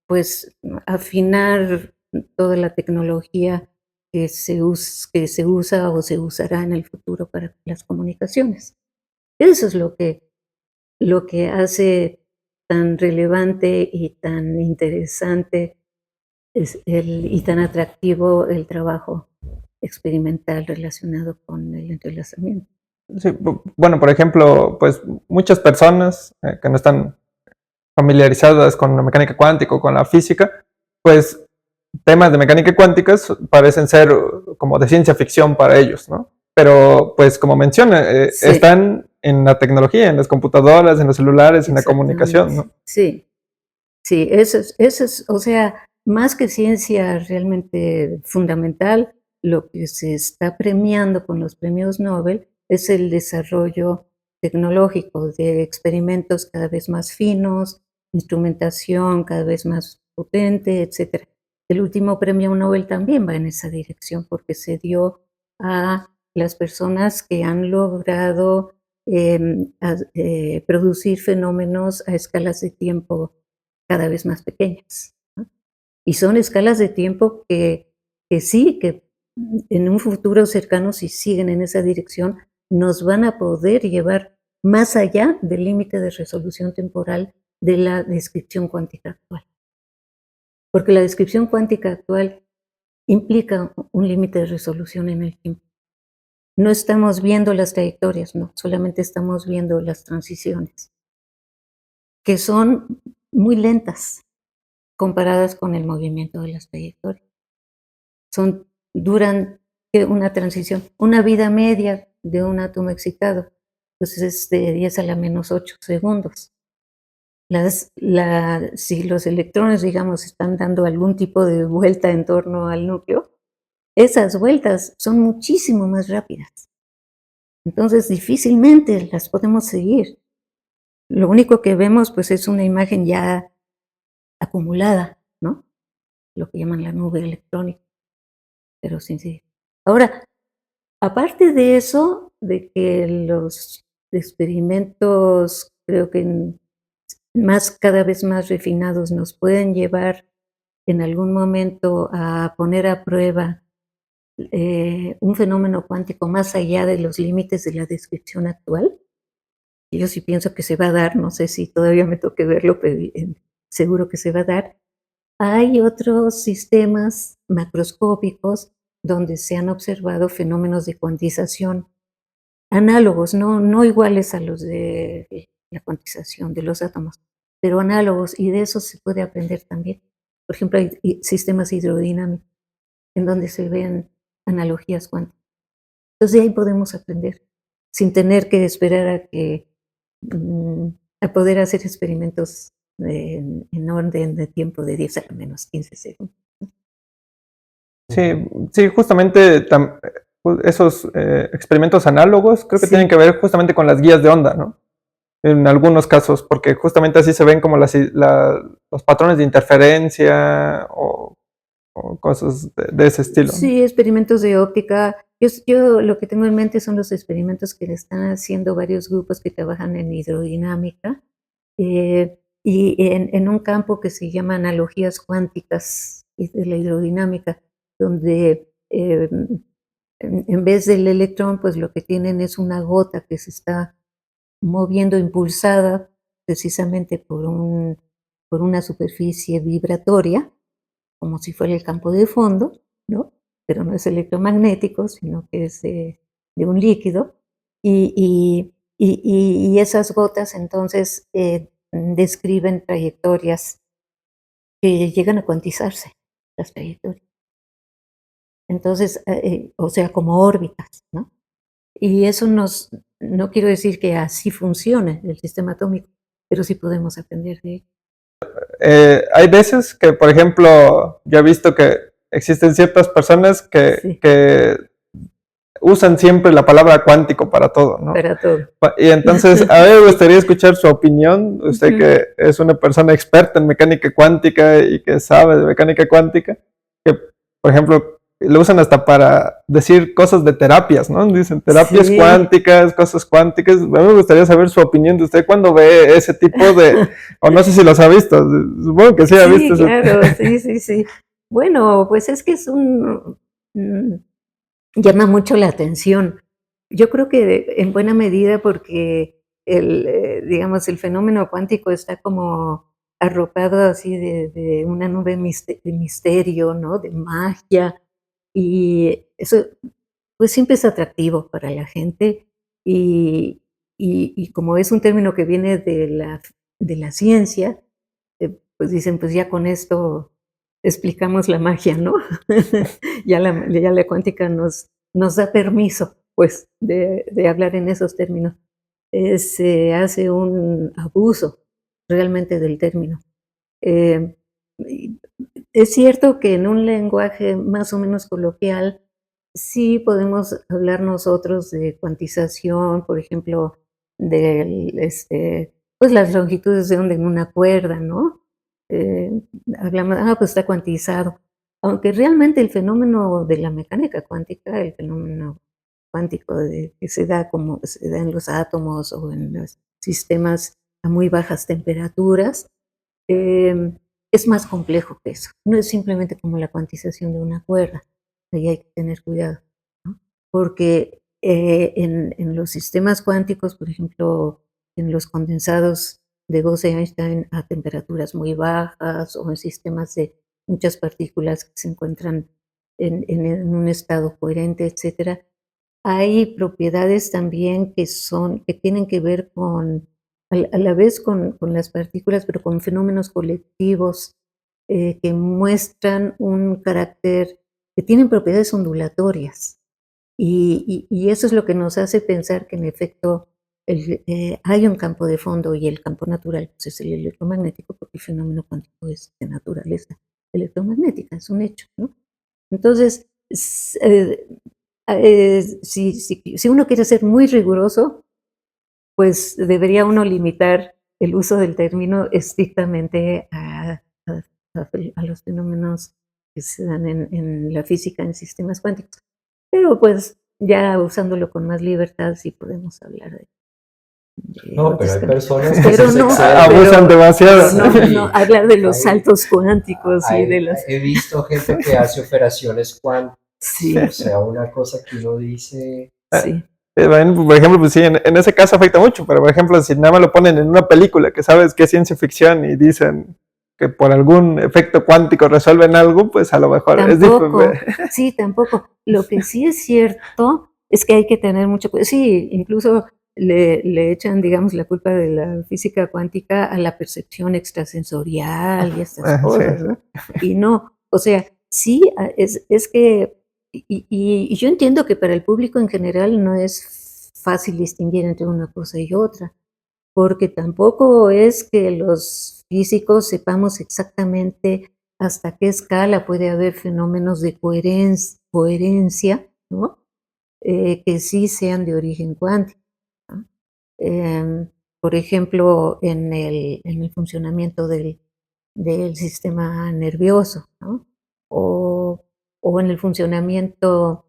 pues afinar toda la tecnología que se usa o se usará en el futuro para las comunicaciones. Eso es lo que hace tan relevante y tan interesante y tan atractivo el trabajo experimental relacionado con el entrelazamiento. Sí, bueno, por ejemplo, pues muchas personas que no están familiarizadas con la mecánica cuántica o con la física, pues temas de mecánica cuántica parecen ser como de ciencia ficción para ellos, ¿no? Pero, pues como menciona, Sí, están en la tecnología, en las computadoras, en los celulares, en la comunicación, exactamente. ¿no? Sí, sí, eso es, o sea, más que ciencia realmente fundamental, lo que se está premiando con los premios Nobel es el desarrollo tecnológico de experimentos cada vez más finos, instrumentación cada vez más potente, etcétera. El último premio Nobel también va en esa dirección porque se dio a las personas que han logrado producir fenómenos a escalas de tiempo cada vez más pequeñas, ¿no? Y son escalas de tiempo que sí, que en un futuro cercano, si siguen en esa dirección, nos van a poder llevar más allá del límite de resolución temporal de la descripción cuántica actual. Porque la descripción cuántica actual implica un límite de resolución en el tiempo. No estamos viendo las trayectorias, no, solamente estamos viendo las transiciones, que son muy lentas comparadas con el movimiento de las trayectorias. Duran una transición, una vida media de un átomo excitado, pues es de 10 a la menos 8 segundos. Si los electrones, digamos, están dando algún tipo de vuelta en torno al núcleo, esas vueltas son muchísimo más rápidas. Entonces, difícilmente las podemos seguir. Lo único que vemos, pues, es una imagen ya acumulada, ¿no? Lo que llaman la nube electrónica, pero sin seguir. Ahora, aparte de eso, de que los experimentos, creo que cada vez más refinados, nos pueden llevar en algún momento a poner a prueba un fenómeno cuántico más allá de los límites de la descripción actual. Yo sí pienso que se va a dar, no sé si todavía me toque verlo, pero seguro que se va a dar. Hay otros sistemas macroscópicos donde se han observado fenómenos de cuantización análogos, no iguales a los de la cuantización de los átomos, pero análogos, y de eso se puede aprender también. Por ejemplo, hay sistemas hidrodinámicos en donde se ven analogías cuánticas. Entonces, de ahí podemos aprender, sin tener que esperar a poder hacer experimentos en orden de tiempo de 10 a la menos 15 segundos. Sí, justamente esos experimentos análogos creo que tienen que ver justamente con las guías de onda, ¿no? En algunos casos, porque justamente así se ven como los patrones de interferencia o cosas de ese estilo, ¿no? Sí, experimentos de óptica. Yo lo que tengo en mente son los experimentos que le están haciendo varios grupos que trabajan en hidrodinámica y en un campo que se llama analogías cuánticas de la hidrodinámica, donde en vez del electrón, pues lo que tienen es una gota que se está moviendo, impulsada precisamente por una superficie vibratoria, como si fuera el campo de fondo, ¿no? Pero no es electromagnético, sino que es de un líquido. Y esas gotas entonces describen trayectorias que llegan a cuantizarse, las trayectorias. Entonces, o sea, como órbitas, ¿no? Y eso no quiero decir que así funcione el sistema atómico, pero sí podemos aprender de ello. Hay veces que, por ejemplo, yo he visto que existen ciertas personas que usan siempre la palabra cuántico para todo, ¿no? Para todo. Y entonces, a mí me gustaría escuchar su opinión, usted que es una persona experta en mecánica cuántica y que sabe de mecánica cuántica, que, por ejemplo, lo usan hasta para decir cosas de terapias, ¿no? Dicen terapias cuánticas, cosas cuánticas. A mí me gustaría saber su opinión de usted cuando ve ese tipo de, o no sé si los ha visto, supongo que sí ha visto. Sí, claro, sí. Bueno, pues es que llama mucho la atención. Yo creo que en buena medida porque digamos, el fenómeno cuántico está como arropado así de una nube de misterio, ¿no? De magia. Y eso, pues siempre es atractivo para la gente. Y como es un término que viene de la ciencia, pues dicen, pues ya con esto explicamos la magia, ¿no? ya la cuántica nos da permiso, pues, de hablar en esos términos. Se hace un abuso realmente del término. Es cierto que en un lenguaje más o menos coloquial sí podemos hablar nosotros de cuantización, por ejemplo, del pues las longitudes de onda en una cuerda, ¿no? Hablamos, pues está cuantizado. Aunque realmente el fenómeno de la mecánica cuántica, el fenómeno cuántico que se da como se da en los átomos o en los sistemas a muy bajas temperaturas, es más complejo que eso. No es simplemente como la cuantización de una cuerda. Ahí hay que tener cuidado, ¿no? Porque en los sistemas cuánticos, por ejemplo, en los condensados de Bose-Einstein a temperaturas muy bajas o en sistemas de muchas partículas que se encuentran en un estado coherente, etcétera, hay propiedades también que tienen que ver a la vez con las partículas, pero con fenómenos colectivos que muestran un carácter, que tienen propiedades ondulatorias. Y eso es lo que nos hace pensar que en efecto hay un campo de fondo y el campo natural pues, es el electromagnético, porque el fenómeno cuántico es de naturaleza electromagnética, es un hecho, ¿no? Entonces, si uno quiere ser muy riguroso, pues debería uno limitar el uso del término estrictamente a los fenómenos que se dan en la física en sistemas cuánticos. Pero pues ya usándolo con más libertad sí podemos hablar de No, pero hay personas que pero sí se no, exceden. Abusan demasiado. no, hablar de los Hay- saltos cuánticos y de las... He visto gente que hace operaciones cuánticas, Sí, o sea, una cosa que uno dice, sí. Bueno, por ejemplo, pues sí, en ese caso afecta mucho, pero por ejemplo, si nada más lo ponen en una película que sabes que es ciencia ficción y dicen que por algún efecto cuántico resuelven algo, pues a lo mejor es Tampoco, diferente. sí, tampoco. Lo que sí es cierto es que hay que tener mucho cuidado. Sí, incluso le echan, digamos, la culpa de la física cuántica a la percepción extrasensorial y estas Sí, cosas, ¿no? Y no, o sea, sí, es que, y yo entiendo que para el público en general no es fácil distinguir entre una cosa y otra, porque tampoco es que los físicos sepamos exactamente hasta qué escala puede haber fenómenos de coherencia, ¿no? Que sí sean de origen cuántico, ¿no? Por ejemplo, en el funcionamiento del sistema nervioso, ¿no? O en el funcionamiento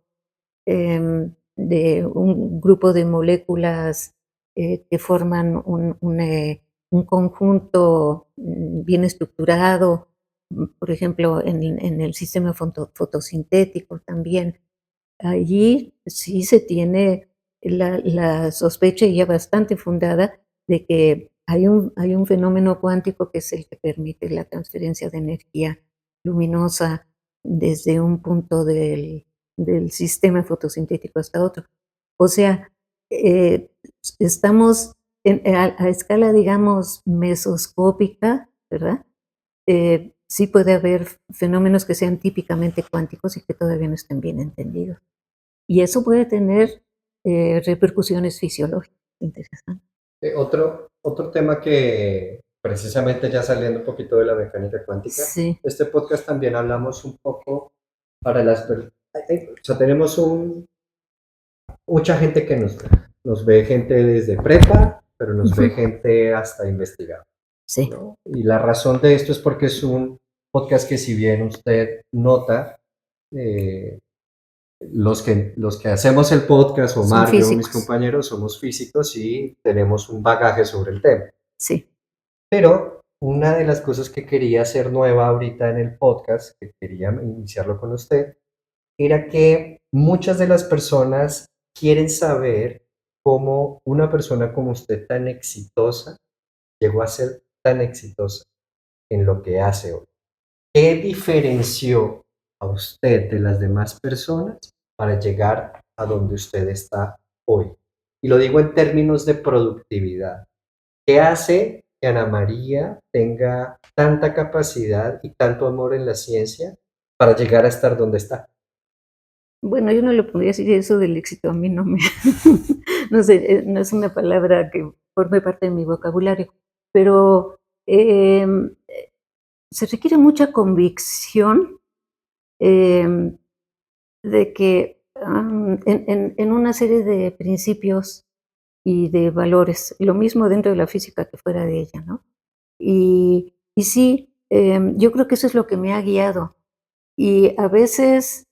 de un grupo de moléculas que forman un conjunto bien estructurado, por ejemplo, en el sistema fotosintético también. Allí sí se tiene la sospecha ya bastante fundada de que hay un fenómeno cuántico que es el que permite la transferencia de energía luminosa desde un punto del sistema fotosintético hasta otro. O sea, eh, estamos a escala, digamos, mesoscópica, ¿verdad? Sí puede haber fenómenos que sean típicamente cuánticos y que todavía no estén bien entendidos. Y eso puede tener repercusiones fisiológicas interesantes. Otro tema que precisamente ya saliendo un poquito de la mecánica cuántica, Sí, este podcast también hablamos un poco para o sea, tenemos mucha gente que nos ve gente desde prepa, pero nos ve gente hasta investigador, sí, ¿no? Y la razón de esto es porque es un podcast que si bien usted nota, eh, los que hacemos el podcast, son Omar, yo, mis físicos. compañeros, somos físicos y tenemos un bagaje sobre el tema. Sí. Pero una de las cosas que quería hacer nueva ahorita en el podcast, que quería iniciarlo con usted, era que muchas de las personas quieren saber cómo una persona como usted tan exitosa llegó a ser tan exitosa en lo que hace hoy. ¿Qué diferenció a usted de las demás personas para llegar a donde usted está hoy? Y lo digo en términos de productividad. ¿Qué hace que Ana María tenga tanta capacidad y tanto amor en la ciencia para llegar a estar donde está? Bueno, yo no le podría decir eso del éxito, a mí no me, no sé, no es una palabra que forme parte de mi vocabulario, pero se requiere mucha convicción em, de que en una serie de principios y de valores. Lo mismo dentro de la física que fuera de ella, ¿no? Y sí, yo creo que eso es lo que me ha guiado. Y a veces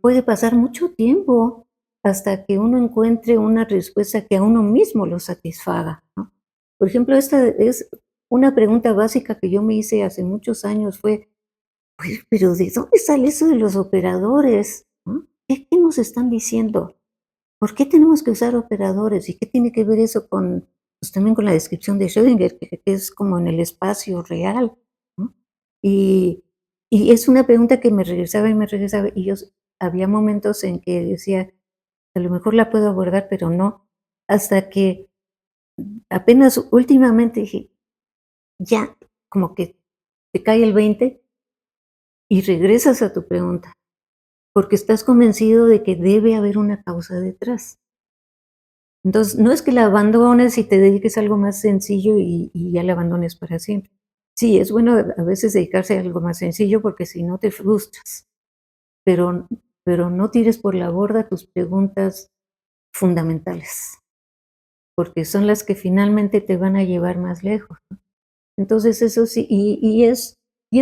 puede pasar mucho tiempo hasta que uno encuentre una respuesta que a uno mismo lo satisfaga, ¿no? Por ejemplo, esta es una pregunta básica que yo me hice hace muchos años fue, pues, pero ¿de dónde sale eso de los operadores? ¿No? ¿Qué nos están diciendo? ¿Por qué tenemos que usar operadores? ¿Y qué tiene que ver eso con, pues también con la descripción de Schrödinger, que es como en el espacio real, ¿no? Y, y es una pregunta que me regresaba, y había momentos en que decía, a lo mejor la puedo abordar, pero no, hasta que apenas últimamente dije, ya, como que te cae el 20 y regresas a tu pregunta, porque estás convencido de que debe haber una causa detrás. Entonces, no es que la abandones y te dediques a algo más sencillo y ya la abandones para siempre. Sí, es bueno a veces dedicarse a algo más sencillo porque si no te frustras, pero pero no tires por la borda tus preguntas fundamentales, porque son las que finalmente te van a llevar más lejos, ¿no? Entonces, eso sí, y es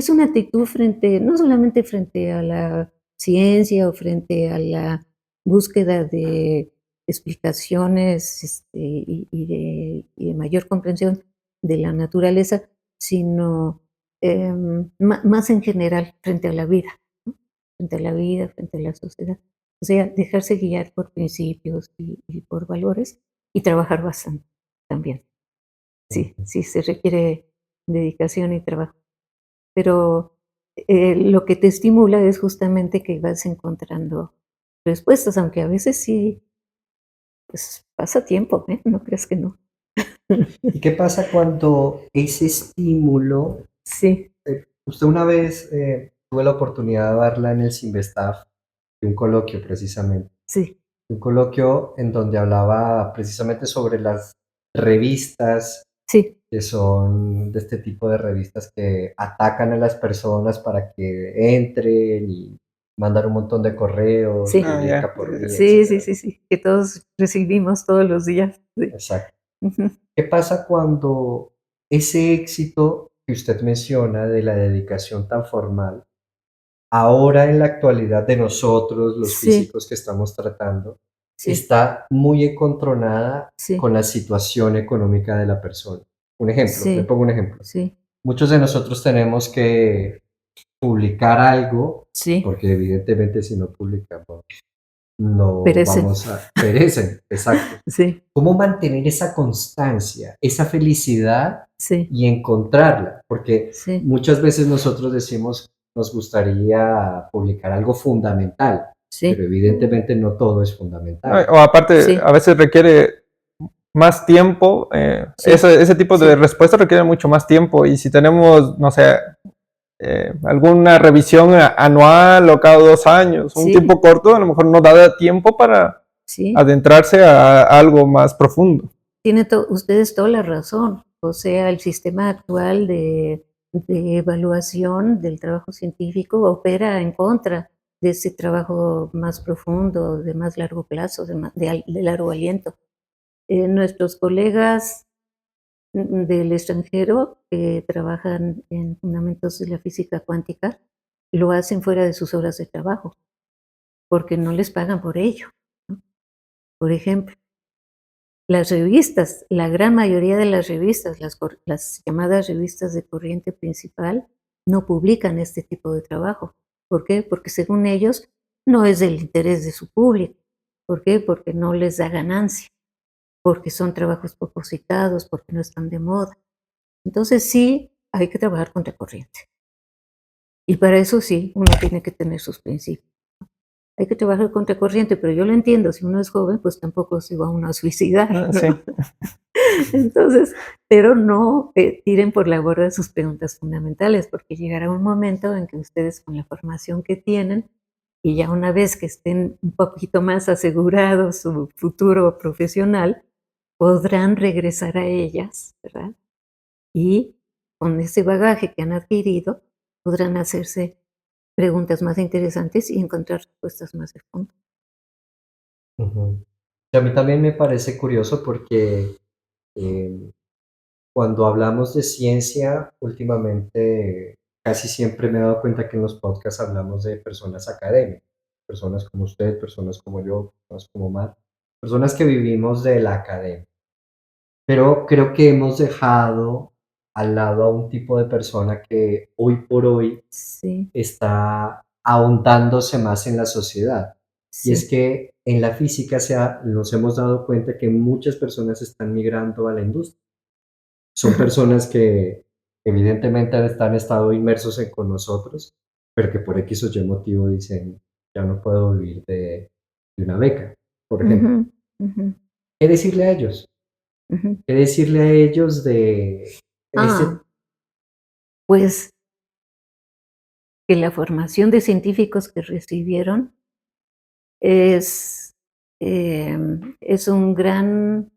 una actitud frente, no solamente frente a la ciencia o frente a la búsqueda de explicaciones, y de mayor comprensión de la naturaleza, sino, más en general frente a la vida, ¿no? Frente a la vida, frente a la sociedad. O sea, dejarse guiar por principios y por valores y trabajar bastante también. Sí, Ujú. sí se requiere dedicación y trabajo, pero, lo que te estimula es justamente que vas encontrando respuestas, aunque a veces sí, pues, pasa tiempo, ¿eh? No creas que no. ¿Y qué pasa cuando ese estímulo, Sí, usted una vez tuve la oportunidad de darla en el Sinvestav, de un coloquio precisamente, sí, un coloquio en donde hablaba precisamente sobre las revistas sí, que son de este tipo de revistas que atacan a las personas para que entren y mandar un montón de correos, sí, pedir Ya. por mí, sí, sí, etcétera. sí, sí, que todos recibimos todos los días, sí. Exacto. Ujú. ¿Qué pasa cuando ese éxito que usted menciona de la dedicación tan formal, ahora en la actualidad de nosotros, los Sí, físicos que estamos tratando, sí, está muy encontronada sí, con la situación económica de la persona? Un ejemplo, le sí, pongo un ejemplo. sí, Muchos de nosotros tenemos que publicar algo, sí, porque evidentemente si no publicamos no perecen. vamos a perecen, exacto. Sí, ¿Cómo mantener esa constancia, esa felicidad sí, y encontrarla? Porque sí, muchas veces nosotros decimos, nos gustaría publicar algo fundamental, pero sí, evidentemente no todo es No, fundamental. o aparte, a sí, veces requiere más tiempo, sí, ese tipo de sí, respuesta requiere mucho más tiempo y si tenemos, no sé, alguna revisión anual o cada 2 años, un tiempo sí, corto, a lo mejor no da tiempo para sí. adentrarse a algo más profundo. Tiene ustedes toda la razón. O sea, el sistema actual de evaluación del trabajo científico opera en contra de ese trabajo más profundo, de más largo plazo, de largo aliento. Nuestros colegas del extranjero que trabajan en fundamentos de la física cuántica lo hacen fuera de sus horas de trabajo, porque no les pagan por ello, ¿no? Por ejemplo, las revistas, la gran mayoría de las revistas, las llamadas revistas de corriente principal, no publican este tipo de trabajo. ¿Por qué? Porque según ellos no es del interés de su público. ¿Por qué? Porque no les da ganancia, porque son trabajos poco citados, porque no están de moda. Entonces sí, hay que trabajar contra corriente. Y para eso sí, uno tiene que tener sus principios. Hay que trabajar contra corriente, pero yo lo entiendo, si uno es joven, pues tampoco se va uno a suicidar, ¿no? Sí, Entonces, pero no tiren por la borda sus preguntas fundamentales, porque llegará un momento en que ustedes con la formación que tienen y ya una vez que estén un poquito más asegurados su futuro profesional, podrán regresar a ellas, ¿verdad? Y con ese bagaje que han adquirido, podrán hacerse preguntas más interesantes y encontrar respuestas más de fondo. Ujú. A mí también me parece curioso porque cuando hablamos de ciencia, últimamente casi siempre me he dado cuenta que en los podcasts hablamos de personas académicas, personas como usted, personas como yo, personas como Matt, personas que vivimos de la academia. Pero creo que hemos dejado al lado a un tipo de persona que hoy por hoy Sí, está ahondándose más en la sociedad. Y es sí. que en la física nos hemos dado cuenta que muchas personas están migrando a la industria. Son Ajá. personas que evidentemente han estado inmersos con nosotros, pero que por X o Y motivo dicen, ya no puedo vivir de una beca, por ejemplo. Ujú, ujú, ¿Qué decirle a ellos? ujú. ¿Qué decirle a ellos de Ah, ese? pues que la formación de científicos que recibieron es, es un gran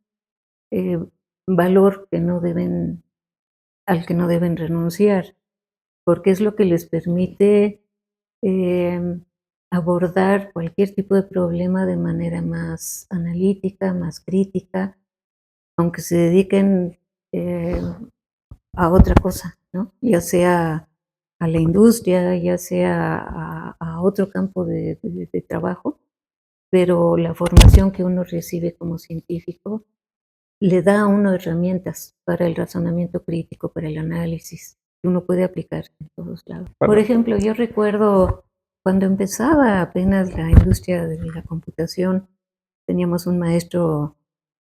eh, valor que no deben, al que no deben renunciar, porque es lo que les permite em, abordar cualquier tipo de problema de manera más analítica, más crítica, aunque se dediquen eh, a otra cosa, ¿no? Ya sea a la industria, ya sea a otro campo de trabajo, pero la formación que uno recibe como científico le da a uno herramientas para el razonamiento crítico, para el análisis, que uno puede aplicar en todos lados. Por Bueno, ejemplo, yo recuerdo cuando empezaba apenas la industria de la computación, teníamos un maestro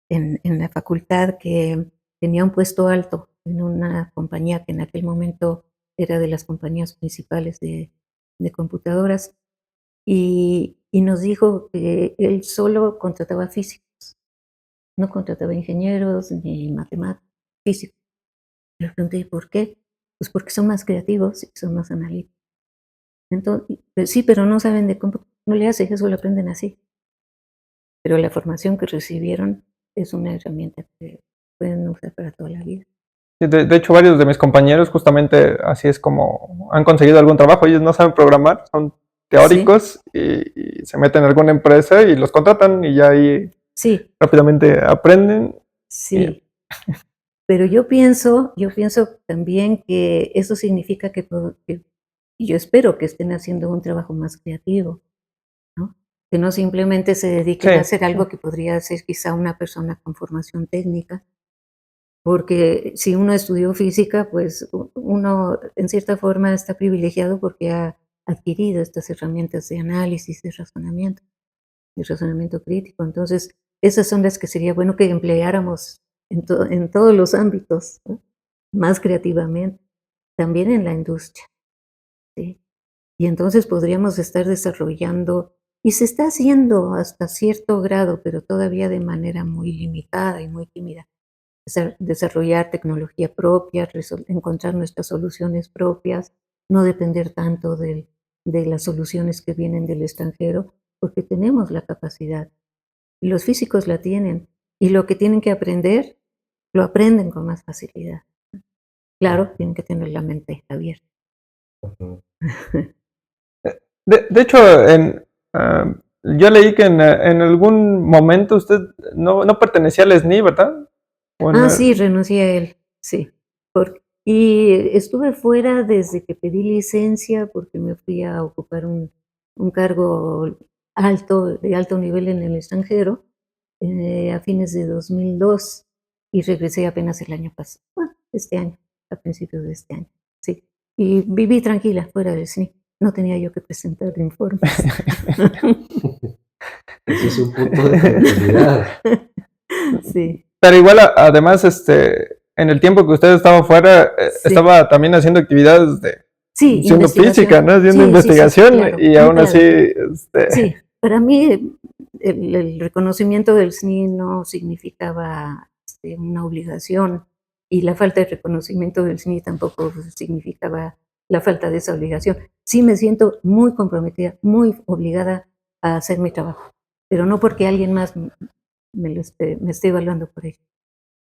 en la facultad que tenía un puesto alto en una compañía que en aquel momento era de las compañías principales de computadoras y nos dijo que él solo contrataba físicos, no contrataba ingenieros ni matemáticos, físicos. Le pregunté, ¿y por qué? Pues porque son más creativos y son más analíticos. Entonces, pues sí, pero no saben de cómo, no le hace, eso lo aprenden así. Pero la formación que recibieron es una herramienta que pueden usar para toda la vida. de hecho, varios de mis compañeros justamente así es como han conseguido algún trabajo. Ellos no saben programar, son Sí, teóricos y se meten en alguna empresa y los contratan y ya ahí sí, rápidamente aprenden. Y, sí. Pero yo pienso también que eso significa que y yo espero que estén haciendo un trabajo más creativo, ¿no? Que no simplemente se sí, dediquen a hacer sí, algo que podría hacer quizá una persona con formación técnica, porque si uno estudió física, pues uno en cierta forma está privilegiado porque ha adquirido estas herramientas de análisis, de razonamiento crítico. Entonces, esas son las que sería bueno que empleáramos en todos los ámbitos, ¿no? Más creativamente, también en la industria, ¿sí? Y entonces podríamos estar desarrollando, y se está haciendo hasta cierto grado, pero todavía de manera muy limitada y muy tímida, desarrollar tecnología propia, encontrar nuestras soluciones propias, no depender tanto de las soluciones que vienen del extranjero, porque tenemos la capacidad. Y los físicos la tienen, y lo que tienen que aprender, lo aprenden con más facilidad. Claro, tienen que tener la mente abierta. Ujú. de hecho, yo leí que en algún momento usted no pertenecía al SNI, ¿verdad? O en Ah, sí, renuncié a él, sí. Y estuve fuera desde que pedí licencia porque me fui a ocupar un cargo alto, de alto nivel en el extranjero, a fines de 2002 y regresé apenas el año pasado, este año, a principios de este año, sí. Y viví tranquila fuera del SNI, no tenía yo que presentar informes. Eso es un punto de tranquilidad. Sí, Pero igual, además, en el tiempo que usted estaba fuera, sí. estaba también haciendo actividades Sí, siendo física, investigación. ¿no? Haciendo Sí, sí, sí, sí, investigación claro, y muy aún así, claro. Sí, para mí el reconocimiento del SNI no significaba una obligación y la falta de reconocimiento del SNI tampoco significaba la falta de esa obligación. Sí me siento muy comprometida, muy obligada a hacer mi trabajo, pero no porque alguien más me esté evaluando por ello.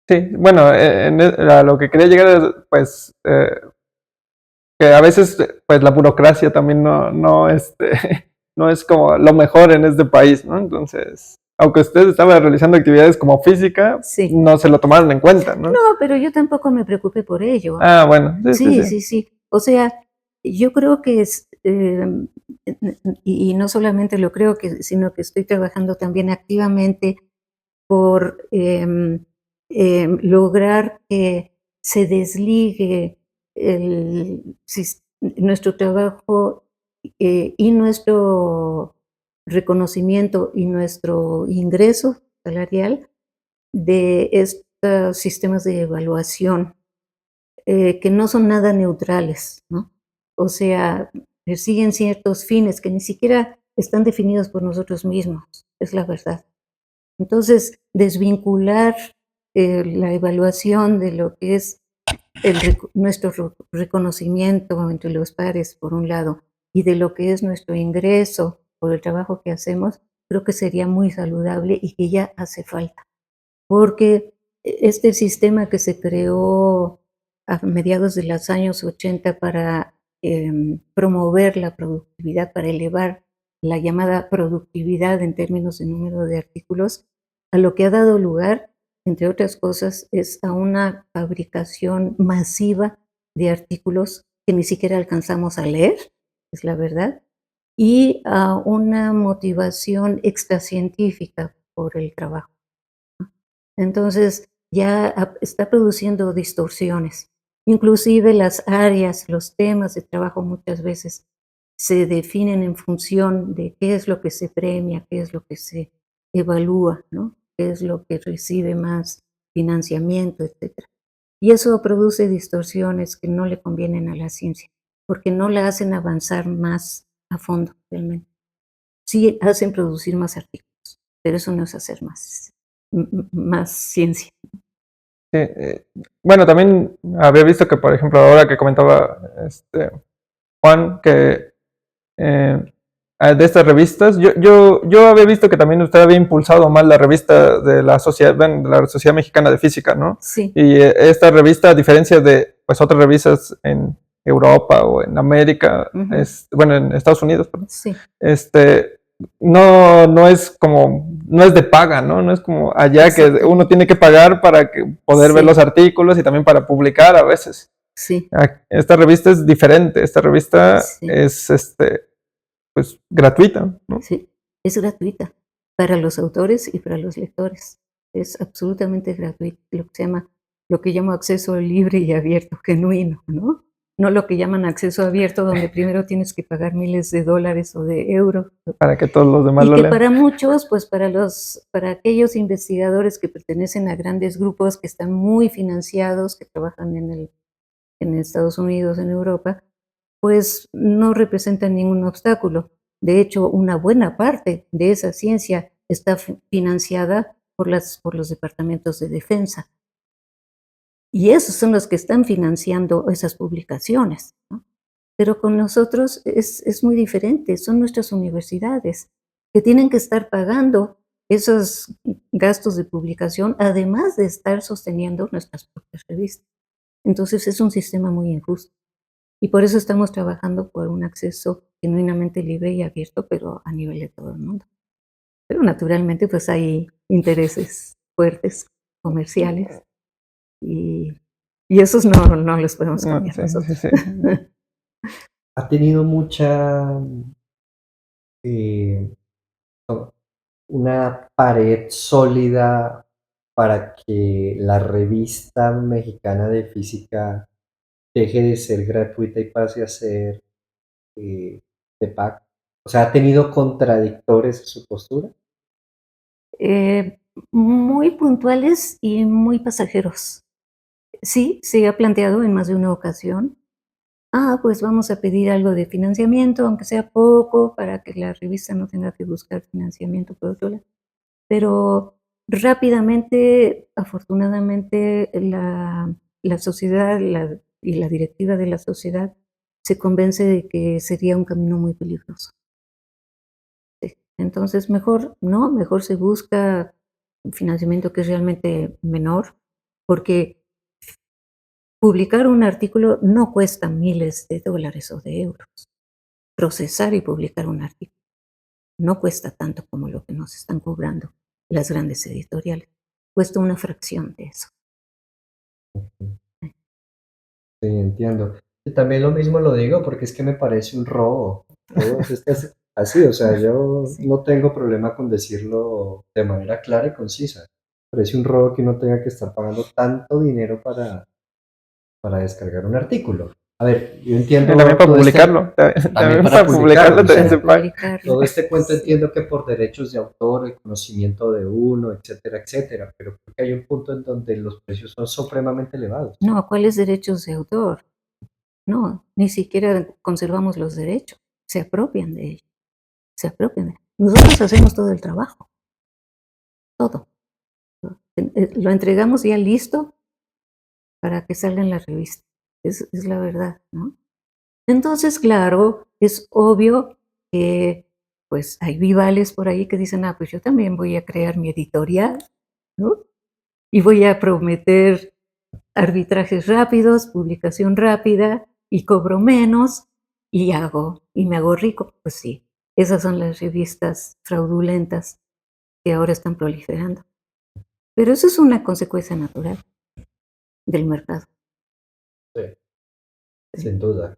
sí, bueno, a lo que quería llegar es, pues, que a veces, pues, la burocracia también no, no es como lo mejor en este país, ¿no? Entonces, aunque usted estaba realizando actividades como física, Sí. no se lo tomaron en cuenta, ¿no? No, pero yo tampoco me preocupé por ello. Ah, bueno, sí. Sí. O sea, yo creo que y no solamente lo creo, sino que estoy trabajando también activamente por lograr que se desligue nuestro trabajo y nuestro reconocimiento y nuestro ingreso salarial de estos sistemas de evaluación que no son nada neutrales, ¿no? O sea, persiguen ciertos fines que ni siquiera están definidos por nosotros mismos, es la verdad. Entonces, desvincular la evaluación de lo que es nuestro reconocimiento entre los pares, por un lado, y de lo que es nuestro ingreso por el trabajo que hacemos, creo que sería muy saludable y que ya hace falta. Porque este sistema que se creó a mediados de los años 80 para promover la productividad, para elevar la llamada productividad en términos de número de artículos, a lo que ha dado lugar, entre otras cosas, es a una fabricación masiva de artículos que ni siquiera alcanzamos a leer, es la verdad, y a una motivación extracientífica por el trabajo. Entonces, ya está produciendo distorsiones. Inclusive las áreas, los temas de trabajo muchas veces se definen en función de qué es lo que se premia, qué es lo que se evalúa, ¿no? Qué es lo que recibe más financiamiento, etcétera. Y eso produce distorsiones que no le convienen a la ciencia, porque no la hacen avanzar más a fondo realmente. Sí hacen producir más artículos, pero eso no es hacer más ciencia. Sí, bueno, también había visto que, por ejemplo, ahora que comentaba Juan, que de estas revistas, yo había visto que también usted había impulsado más la revista de la Sociedad, de la Sociedad Mexicana de Física, ¿no? Sí. Y esta revista, a diferencia de pues otras revistas en Europa o en América, bueno, en Estados Unidos, perdón, Sí. no es como, no es de paga, ¿no? No es como allá que uno tiene que pagar para poder ver los artículos y también para publicar a veces. Sí. Esta revista es diferente, esta revista es pues gratuita, ¿no? Sí, es gratuita para los autores y para los lectores. Es absolutamente gratuito, lo que llamo acceso libre y abierto, genuino, ¿no? No lo que llaman acceso abierto, donde primero tienes que pagar miles de dólares o de euros. Para que todos los demás y lo que lean. Para muchos, pues para aquellos investigadores que pertenecen a grandes grupos que están muy financiados, que trabajan en Estados Unidos, en Europa, pues no representan ningún obstáculo. De hecho, una buena parte de esa ciencia está financiada por los departamentos de defensa. Y esos son los que están financiando esas publicaciones, ¿no? Pero con nosotros es muy diferente, son nuestras universidades que tienen que estar pagando esos gastos de publicación, además de estar sosteniendo nuestras propias revistas. Entonces es un sistema muy injusto. Y por eso estamos trabajando por un acceso genuinamente libre y abierto, pero a nivel de todo el mundo. Pero naturalmente pues hay intereses fuertes, comerciales, y esos no los podemos cambiar nosotros. Ha tenido una pared sólida para que la revista mexicana de física deje de ser gratuita y pase a ser de pago. O sea, ¿ha tenido contradictores en su postura? Muy puntuales y muy pasajeros. Sí, se ha planteado en más de una ocasión. Pues vamos a pedir algo de financiamiento, aunque sea poco, para que la revista no tenga que buscar financiamiento por otro lado. Pero rápidamente, afortunadamente, la sociedad y la directiva de la sociedad se convence de que sería un camino muy peligroso. Entonces, mejor se busca un financiamiento que es realmente menor, porque publicar un artículo no cuesta miles de dólares o de euros. Procesar y publicar un artículo no cuesta tanto como lo que nos están cobrando las grandes editoriales. Cuesta una fracción de eso. Sí, entiendo. Y también lo mismo lo digo porque es que me parece un robo. Todas estas, así, o sea, yo Sí. no tengo problema con decirlo de manera clara y concisa. Parece un robo que uno tenga que estar pagando tanto dinero para descargar un artículo. A ver, yo Y entiendo también para todo este, publicarlo. También, también para para publicarlo publicarlo, o también sea, se Para paga. publicarlo. todo este cuento Sí. entiendo que por derechos de autor, el conocimiento de uno, etcétera, etcétera, pero creo que hay un punto en donde los precios son supremamente elevados. No, ¿cuáles derechos de autor? No, ni siquiera conservamos los derechos. Se apropian de ellos. Se apropian de. Nosotros hacemos todo el trabajo. Todo. Lo entregamos ya listo para que salga en la revista. Es la verdad, ¿no? Entonces, claro, es obvio que pues hay vivales por ahí que dicen, pues yo también voy a crear mi editorial, ¿no? Y voy a prometer arbitrajes rápidos, publicación rápida y cobro menos y me hago rico. Pues sí, esas son las revistas fraudulentas que ahora están proliferando. Pero eso es una consecuencia natural del mercado. Sí, ¿Sí? sin duda.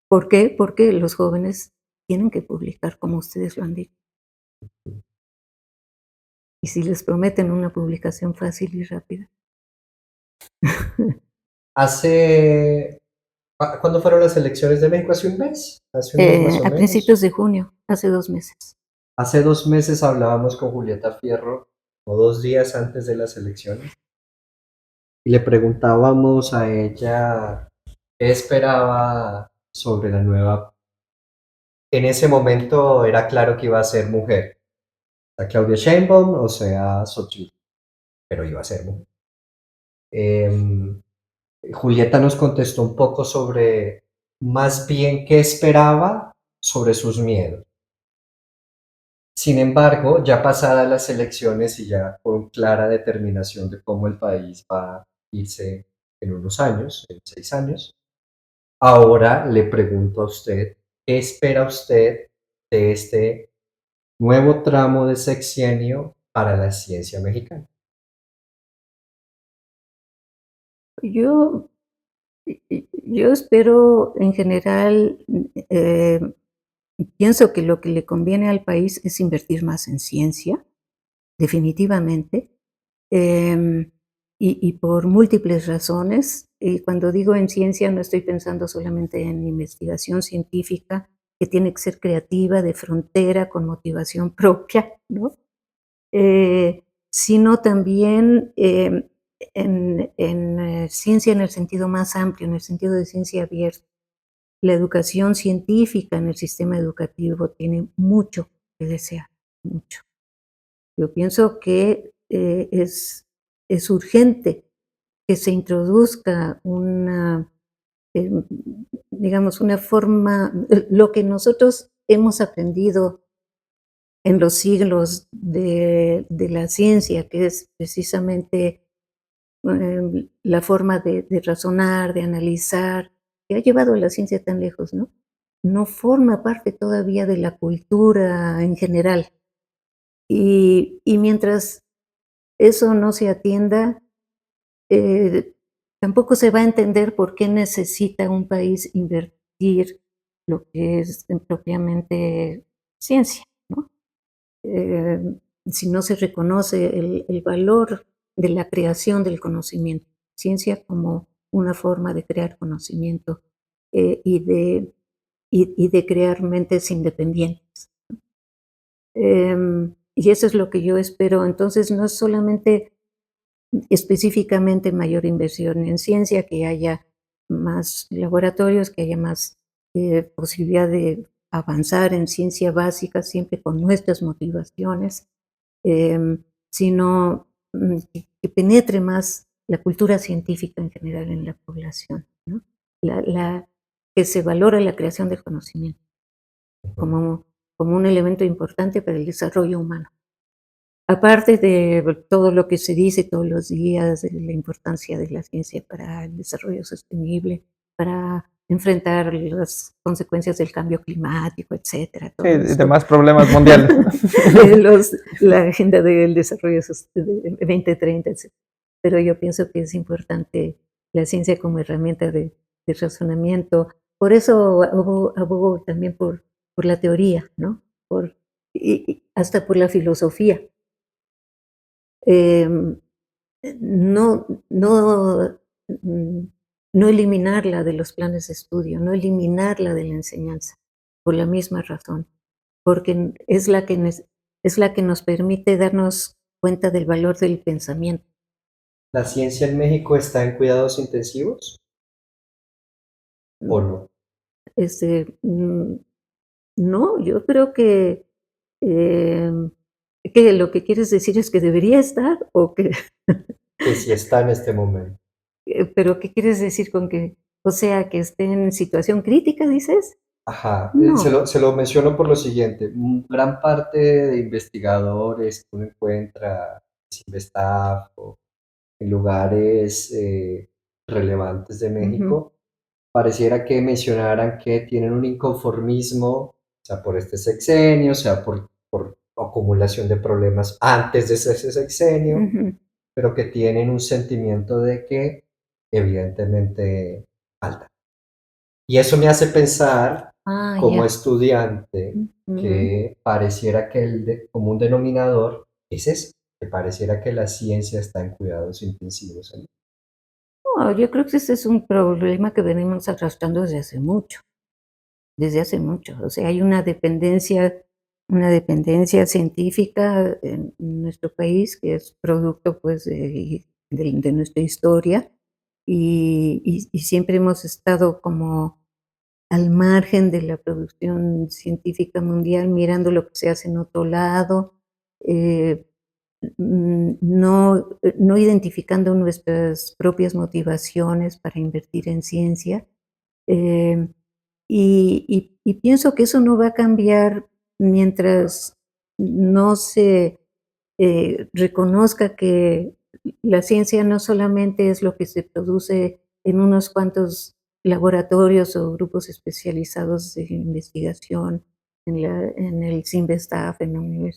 ¿Por qué? Porque los jóvenes tienen que publicar, como ustedes lo han dicho. Y si les prometen una publicación fácil y rápida. ¿Cuándo fueron las elecciones de México? ¿Hace un mes? ¿Hace un mes más o A menos? principios de junio, hace 2 meses. Hace 2 meses hablábamos con Julieta Fierro, o 2 días antes de las elecciones, y le preguntábamos a ella qué esperaba sobre la nueva. En ese momento era claro que iba a ser mujer, sea Claudia Sheinbaum o sea Xochitl, pero iba a ser mujer. Julieta nos contestó un poco sobre más bien qué esperaba sobre sus miedos. Sin embargo, ya pasadas las elecciones y ya con clara determinación de cómo el país va a irse en unos años, en 6 años, ahora le pregunto a usted, ¿qué espera usted de este nuevo tramo de sexenio para la ciencia mexicana? Yo, yo espero en general, pienso que lo que le conviene al país es invertir más en ciencia, definitivamente, em, y por múltiples razones. Y cuando digo en ciencia no estoy pensando solamente en investigación científica, que tiene que ser creativa, de frontera, con motivación propia, ¿no? Sino también en ciencia en el sentido más amplio, en el sentido de ciencia abierta. La educación científica en el sistema educativo tiene mucho que desear, mucho. Yo pienso que es urgente que se introduzca una, digamos, una forma, lo que nosotros hemos aprendido en los siglos de la ciencia, que es precisamente la forma de razonar, de analizar, que ha llevado a la ciencia tan lejos, ¿no? No forma parte todavía de la cultura en general. Y mientras eso no se atienda, eh, tampoco se va a entender por qué necesita un país invertir lo que es propiamente ciencia, ¿no? Si no se reconoce el valor de la creación del conocimiento, ciencia como una forma de crear conocimiento y de crear mentes independientes. Y eso es lo que yo espero. Entonces, no es solamente específicamente mayor inversión en ciencia, que haya más laboratorios, que haya más posibilidad de avanzar en ciencia básica, siempre con nuestras motivaciones, sino que penetre más la cultura científica en general en la población, ¿no? Que se valore la creación del conocimiento como, como un elemento importante para el desarrollo humano. Aparte de todo lo que se dice todos los días, de la importancia de la ciencia para el desarrollo sostenible, para enfrentar las consecuencias del cambio climático, etcétera. Sí, y demás problemas mundiales. La agenda del desarrollo 2030, etcétera. Pero yo pienso que es importante la ciencia como herramienta de razonamiento. Por eso abogo también por la teoría, ¿no? Y hasta por la filosofía. No, no, no eliminarla de los planes de estudio, no eliminarla de la enseñanza, por la misma razón, porque es la que nos permite darnos cuenta del valor del pensamiento. ¿La ciencia en México está en cuidados intensivos o no? No, yo creo que lo que quieres decir es que debería estar o que... Que sí está en este momento. ¿Pero qué quieres decir con que, o sea, que esté en situación crítica, dices? Ajá, No. se lo menciono por lo siguiente, gran parte de investigadores que uno encuentra en Staff o en lugares relevantes de México, pareciera que mencionaran que tienen un inconformismo, sea por este sexenio, sea por acumulación de problemas antes de ese sexenio, pero que tienen un sentimiento de que evidentemente falta. Y eso me hace pensar como Ya. estudiante que pareciera que común denominador es eso, que pareciera que la ciencia está en cuidados intensivos. No, yo creo que ese es un problema que venimos arrastrando desde hace mucho, O sea, hay una dependencia científica en nuestro país que es producto, pues, de nuestra historia y siempre hemos estado como al margen de la producción científica mundial, mirando lo que se hace en otro lado, no identificando nuestras propias motivaciones para invertir en ciencia. Eh, y pienso que eso no va a cambiar mientras no se reconozca que la ciencia no solamente es lo que se produce en unos cuantos laboratorios o grupos especializados de investigación, en el CIMBESTAF, en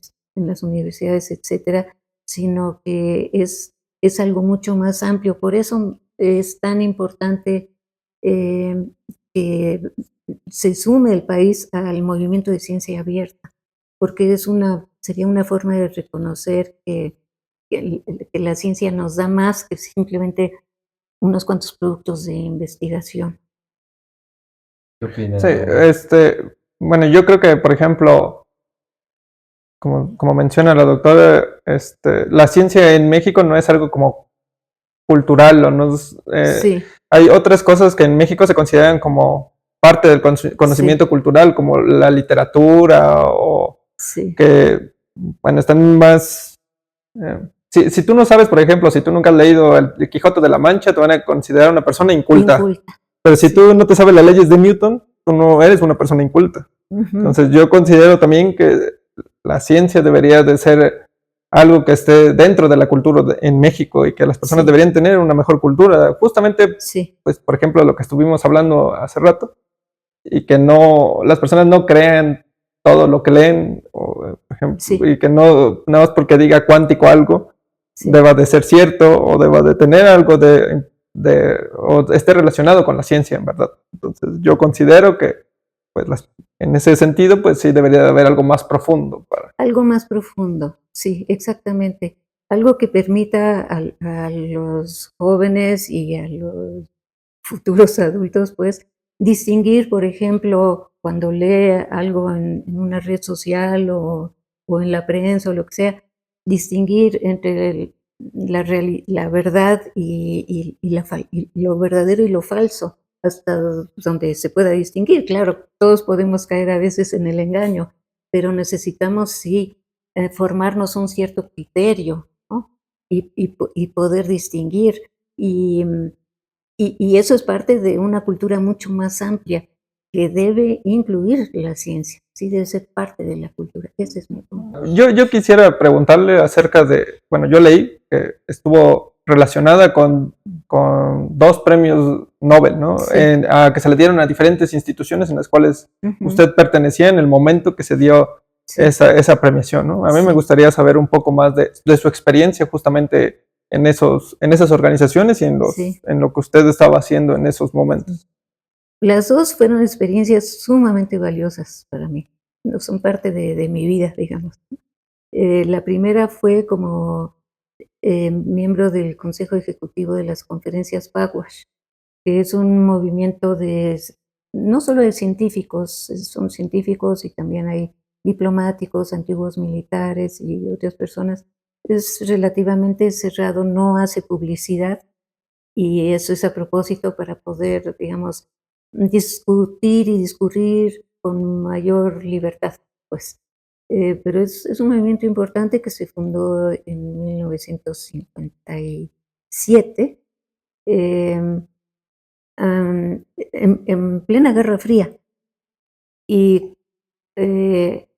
las universidades, etcétera, sino que es algo mucho más amplio. Por eso es tan importante que se sume el país al movimiento de ciencia abierta, porque sería una forma de reconocer que la ciencia nos da más que simplemente unos cuantos productos de investigación. ¿Qué opinas, Sí, Manuel? bueno, yo creo que, por ejemplo, como menciona la doctora, la ciencia en México no es algo como cultural, o no Sí, hay otras cosas que en México se consideran como parte del conocimiento sí, cultural, como la literatura, o sí. que, bueno, están más... si tú no sabes, por ejemplo, si tú nunca has leído el Quijote de la Mancha, te van a considerar una persona inculta. Inculta. Pero si Sí. tú no te sabes las leyes de Newton, tú no eres una persona inculta. Entonces yo considero también que la ciencia debería de ser algo que esté dentro de la cultura en México y que las personas Sí, deberían tener una mejor cultura. Justamente, sí, pues, por ejemplo, lo que estuvimos hablando hace rato, y que las personas no crean todo lo que leen, por ejemplo, sí, y que no, nada más porque diga cuántico algo, sí. deba de ser cierto o deba de tener algo o esté relacionado con la ciencia, en verdad. Entonces yo considero que, pues, en ese sentido, pues sí debería de haber algo más profundo para... Algo más profundo, sí, exactamente. Algo que permita a los jóvenes y a los futuros adultos, pues, distinguir, por ejemplo, cuando lee algo en una red social o en la prensa o lo que sea, distinguir entre la verdad y lo verdadero y lo falso, hasta donde se pueda distinguir. Claro, todos podemos caer a veces en el engaño, pero necesitamos sí formarnos un cierto criterio, ¿no? Y poder distinguir. Y, y eso es parte de una cultura mucho más amplia que debe incluir la ciencia, sí debe ser parte de la cultura. Ese es mi punto. Yo quisiera preguntarle acerca de, bueno, yo leí que estuvo relacionada con con 2 premios Nobel, ¿no? Sí. Que se le dieron a diferentes instituciones en las cuales Ujú. usted pertenecía en el momento que se dio Sí. esa premiación, ¿no? A mí me Sí. gustaría saber un poco más de su experiencia justamente en esas organizaciones y Sí. en lo que usted estaba haciendo en esos momentos. Las 2 fueron experiencias sumamente valiosas para mí. No son parte de mi vida, digamos. La primera fue como miembro del Consejo Ejecutivo de las Conferencias Pugwash, que es un movimiento no solo de científicos, son científicos y también hay diplomáticos, antiguos militares y otras personas. Es relativamente cerrado, no hace publicidad y eso es a propósito para poder, digamos, discutir y discurrir con mayor libertad, pues. Pero es un movimiento importante que se fundó en 1957, em, en plena Guerra Fría. Y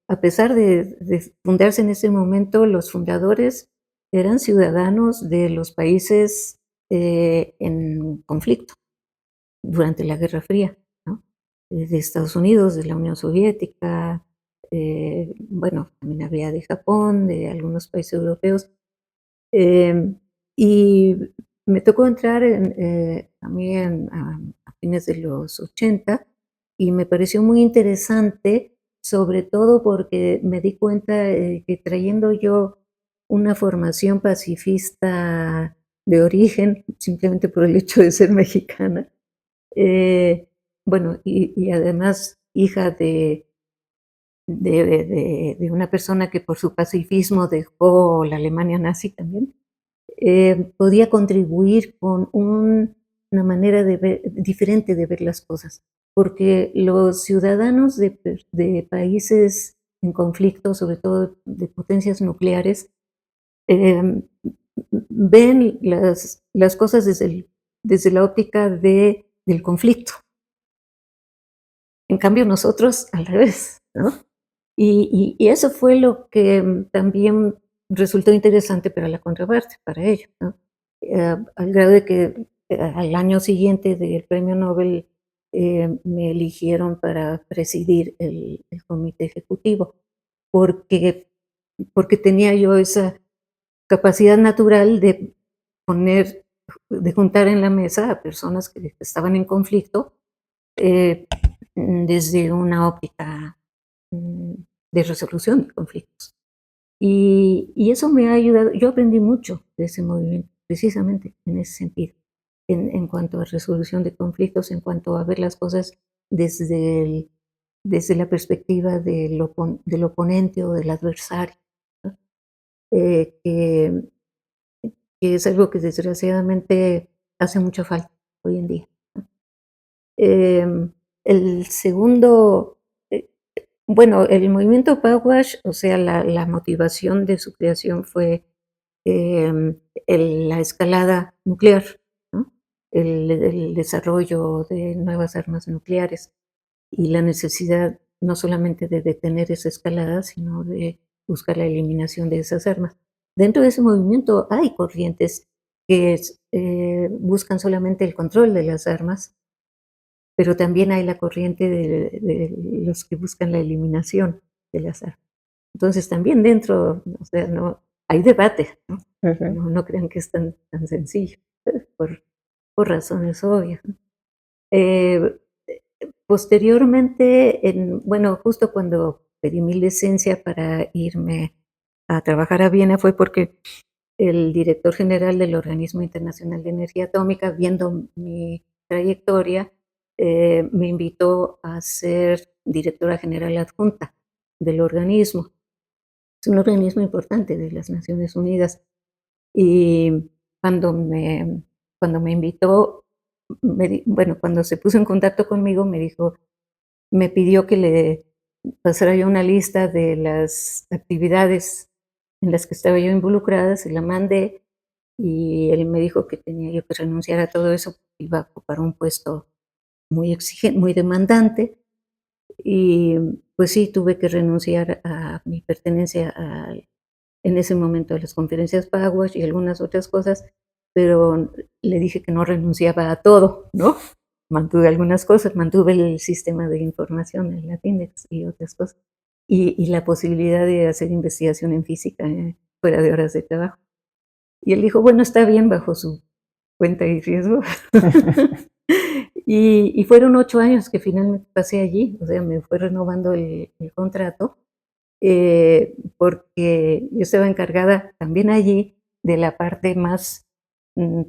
a pesar de fundarse en ese momento, los fundadores eran ciudadanos de los países en conflicto durante la Guerra Fría, ¿no? De Estados Unidos, de la Unión Soviética, bueno, también había de Japón, de algunos países europeos. Em, y me tocó entrar a mí a fines de los 80 y me pareció muy interesante, sobre todo porque me di cuenta que trayendo yo una formación pacifista de origen, simplemente por el hecho de ser mexicana, bueno, y además hija de una persona que por su pacifismo dejó la Alemania nazi también, podía contribuir con una manera diferente de ver las cosas, porque los ciudadanos de países en conflicto, sobre todo de potencias nucleares, em, ven las cosas desde la óptica del conflicto. En cambio, nosotros al revés, ¿no? Y eso fue lo que también resultó interesante para la contraparte, para ellos, ¿no? Al grado de que al año siguiente del premio Nobel me eligieron para presidir el comité ejecutivo, porque, porque tenía yo esa capacidad natural de poner, de juntar en la mesa a personas que estaban en conflicto eh, desde una óptica mm, de resolución de conflictos. Y eso me ha ayudado, yo aprendí mucho de ese movimiento, precisamente en ese sentido, en cuanto a resolución de conflictos, en cuanto a ver las cosas desde, desde la perspectiva del oponente o del adversario, ¿no? Eh, que, que es algo que desgraciadamente hace mucha falta hoy en día, ¿no? El segundo, bueno, el movimiento Pugwash, o sea, la motivación de su creación fue la escalada nuclear, ¿no? El desarrollo de nuevas armas nucleares y la necesidad no solamente de detener esa escalada, sino de buscar la eliminación de esas armas. Dentro de ese movimiento hay corrientes que buscan solamente el control de las armas, pero también hay la corriente de los que buscan la eliminación de las armas. Entonces también dentro, o sea, no hay debate, ¿no? Sí, sí. No crean que es tan sencillo, por por razones obvias, ¿no? Eh, Posteriormente, bueno, justo cuando pedí mi licencia para irme a trabajar a Viena fue porque el director general del Organismo Internacional de Energía Atómica, viendo mi trayectoria, me invitó a ser directora general adjunta del organismo. Es un organismo importante de las Naciones Unidas. Y cuando me, cuando me invitó, bueno, cuando se puso en contacto conmigo, me pidió que le pasara yo una lista de las actividades en las que estaba yo involucrada, se la mandé y él me dijo que tenía yo que renunciar a todo eso, porque iba a ocupar un puesto muy exigente, muy demandante. Y pues sí, tuve que renunciar a mi pertenencia en ese momento a las conferencias Pugwash y algunas otras cosas, pero le dije que no renunciaba a todo, ¿no? Mantuve algunas cosas, mantuve el sistema de información, el Latindex y otras cosas, y la posibilidad de hacer investigación en física fuera de horas de trabajo. Y él dijo, bueno, está bien, bajo su cuenta y riesgo. Y fueron 8 años que finalmente pasé allí, o sea, me fue renovando el contrato, porque yo estaba encargada también allí de la parte más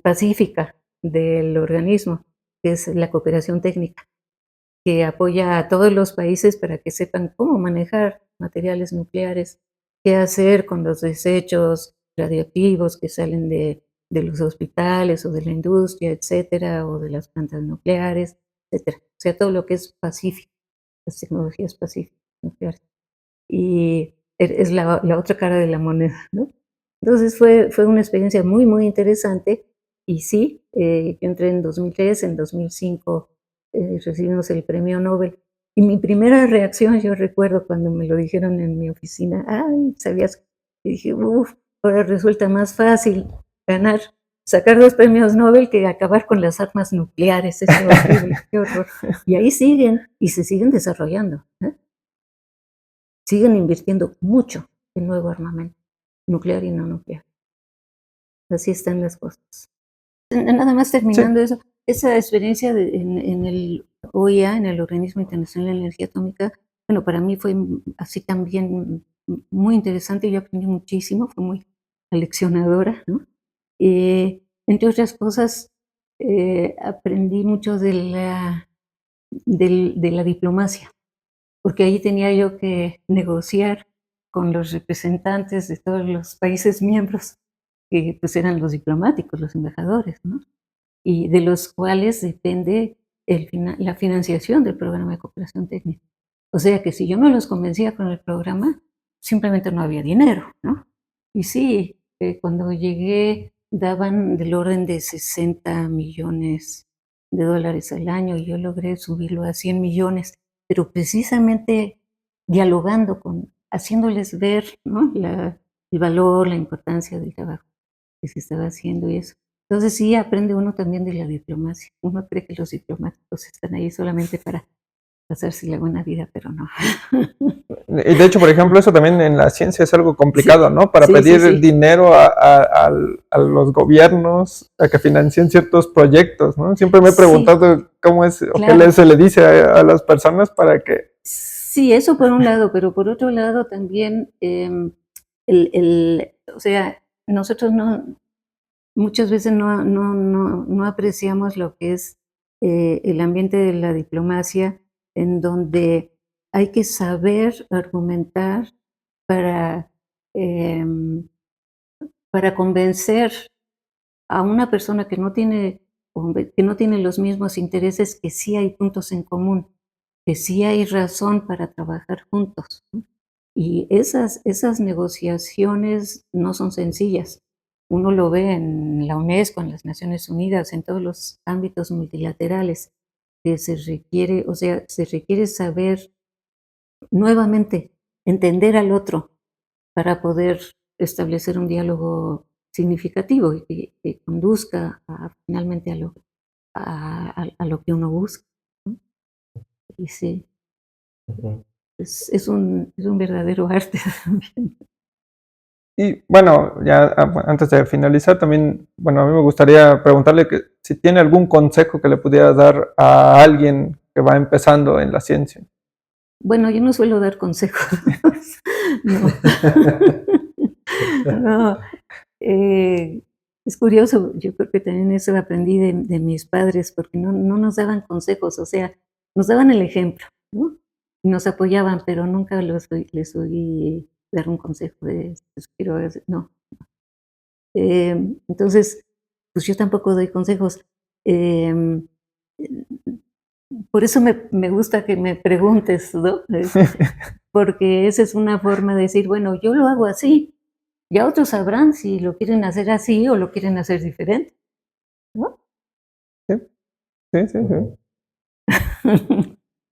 pacífica del organismo, que es la cooperación técnica, que apoya a todos los países para que sepan cómo manejar materiales nucleares, qué hacer con los desechos radioactivos que salen de los hospitales o de la industria, etcétera, o de las plantas nucleares, etcétera. O sea, todo lo que es pacífico, las tecnologías pacíficas nucleares. Y es la otra cara de la moneda, ¿no? Entonces fue una experiencia muy, muy interesante. Y sí, yo entré en 2003, en 2005 recibimos el premio Nobel. Y mi primera reacción, yo recuerdo cuando me lo dijeron en mi oficina, ay, ¿sabías? Y dije, uff, ahora resulta más fácil ganar, sacar 2 premios Nobel que acabar con las armas nucleares. Es horrible, qué horror. Y ahí siguen, y se siguen desarrollando, ¿eh? Siguen invirtiendo mucho en nuevo armamento, nuclear y no nuclear. Así están las cosas. Nada más Sí, terminando eso, esa experiencia en el OIA, en el Organismo Internacional de Energía Atómica, bueno, para mí fue así también muy interesante, yo aprendí muchísimo, fue muy aleccionadora, ¿no? Entre otras cosas, aprendí mucho de la diplomacia, porque ahí tenía yo que negociar con los representantes de todos los países miembros, que pues eran los diplomáticos, los embajadores, ¿no? Y de los cuales depende la financiación del programa de cooperación técnica. O sea que si yo no los convencía con el programa, simplemente no había dinero, ¿no? Y sí, cuando llegué daban del orden de 60 millones de dólares al año y yo logré subirlo a 100 millones, pero precisamente dialogando haciéndoles ver, ¿no? El valor, la importancia del trabajo que se estaba haciendo y eso. Entonces sí aprende uno también de la diplomacia. Uno cree que los diplomáticos están ahí solamente para pasarse la buena vida, pero no. y de hecho, por ejemplo, eso también en la ciencia es algo Sí, complicado, ¿no? Para sí, sí, pedir sí, dinero a los gobiernos a que financien ciertos proyectos, ¿no? Siempre me he sí, preguntado cómo es o qué claro. se le dice a las personas para que... Sí, eso por un lado, pero por otro lado también, o sea, nosotros muchas veces no apreciamos lo que es el ambiente de la diplomacia, en donde hay que saber argumentar para, em, para convencer a una persona que no tiene los mismos intereses, que sí hay puntos en común, que sí hay razón para trabajar juntos, ¿no? Y esas negociaciones no son sencillas. Uno lo ve en la UNESCO, en las Naciones Unidas, en todos los ámbitos multilaterales, que se requiere, o sea, se requiere saber nuevamente entender al otro para poder establecer un diálogo significativo y que conduzca finalmente a lo que uno busca, ¿no? Y sí, Ujú. es un verdadero arte también. Y bueno, ya antes de finalizar, también, bueno, a mí me gustaría preguntarle que si tiene algún consejo que le pudiera dar a alguien que va empezando en la ciencia. Bueno, yo no suelo dar consejos. No. No, eh, es curioso, yo creo que también eso lo aprendí de mis padres, porque no nos daban consejos, o sea, nos daban el ejemplo, ¿no? Y nos apoyaban, pero nunca les oí dar un consejo de: "Te sugiero hacer", no. Entonces, pues yo tampoco doy consejos. Em, por eso me gusta que me preguntes, ¿no? Porque esa es una forma de decir, bueno, yo lo hago así, ya otros sabrán si lo quieren hacer así o lo quieren hacer diferente, ¿no? Sí, sí, sí, sí. Ujú.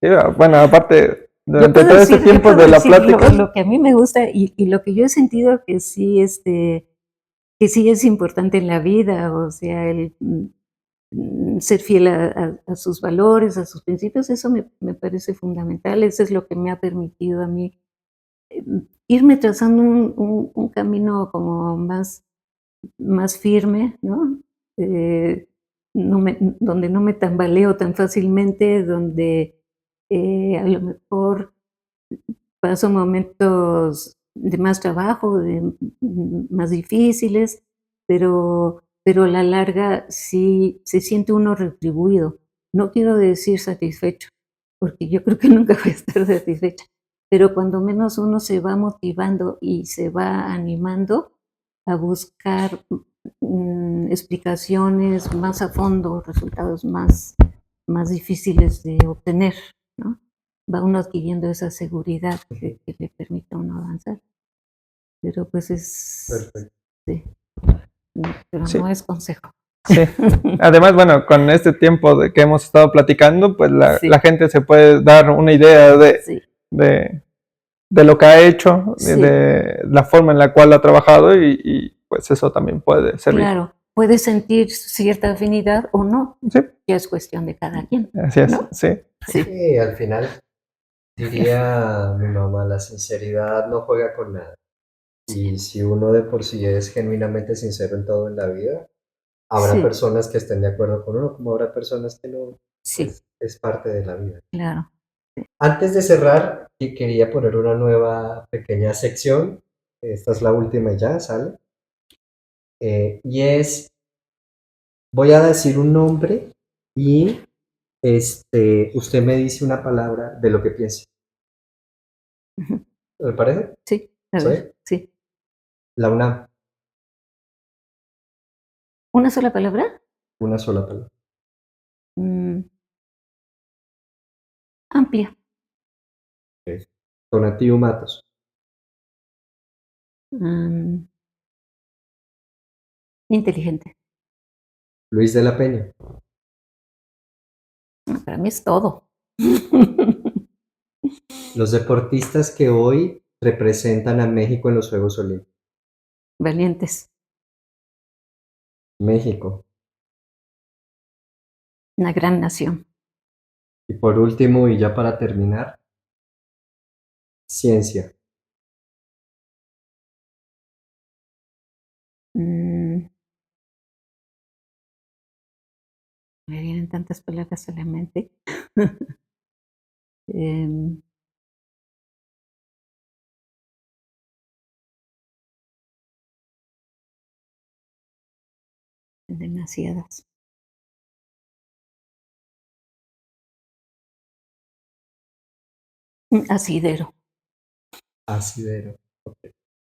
Sí, bueno, aparte, durante todo este Yo tiempo puedo de la decir plática, lo que a mí me gusta y lo que yo he sentido que sí, que sí es importante en la vida, o sea, el ser fiel a sus valores, a sus principios, eso me parece fundamental, eso es lo que me ha permitido a mí irme trazando un camino como más firme, ¿no? Donde no me tambaleo tan fácilmente, donde a lo mejor paso momentos de más trabajo, más difíciles, pero a la larga sí se siente uno retribuido. No quiero decir satisfecho, porque yo creo que nunca voy a estar satisfecha, pero cuando menos uno se va motivando y se va animando a buscar explicaciones más a fondo, resultados más difíciles de obtener, ¿no? Va uno adquiriendo esa seguridad que le permite a uno avanzar. Pero pues Perfecto. sí, pero Sí. no es consejo. Sí. Además, bueno, con este tiempo de que hemos estado platicando, pues Sí. la gente se puede dar una idea Sí, de lo que ha hecho, Sí. de la forma en la cual ha trabajado y pues eso también puede servir. claro, puede sentir cierta afinidad o no, Sí, ya es cuestión de cada quien, así es, ¿no? sí. Sí, Sí, al final diría mi mamá, la sinceridad no juega con nada. Y si uno de por sí es genuinamente sincero en todo en la vida, habrá Sí. personas que estén de acuerdo con uno, como habrá personas que no. sí, Es parte de la vida. claro. Antes de cerrar, quería poner una nueva pequeña sección. Esta es la última y ya sale. Y es, voy a decir un nombre y usted me dice una palabra de lo que piense. Ujú. ¿Le parece? Sí, a ¿Sí? ver, sí. La UNAM, ¿Una sola palabra? una sola palabra. Mm, amplia. Tonatiuh Matos, Mm, inteligente. Luis de la Peña, Para mí es todo. los deportistas que hoy representan a México en los Juegos Olímpicos. Valientes. México. Una gran nación. Y por último, y ya para terminar, ciencia. Mm, me vienen tantas palabras a la mente. Em, demasiadas. Asidero, Asidero. Ok.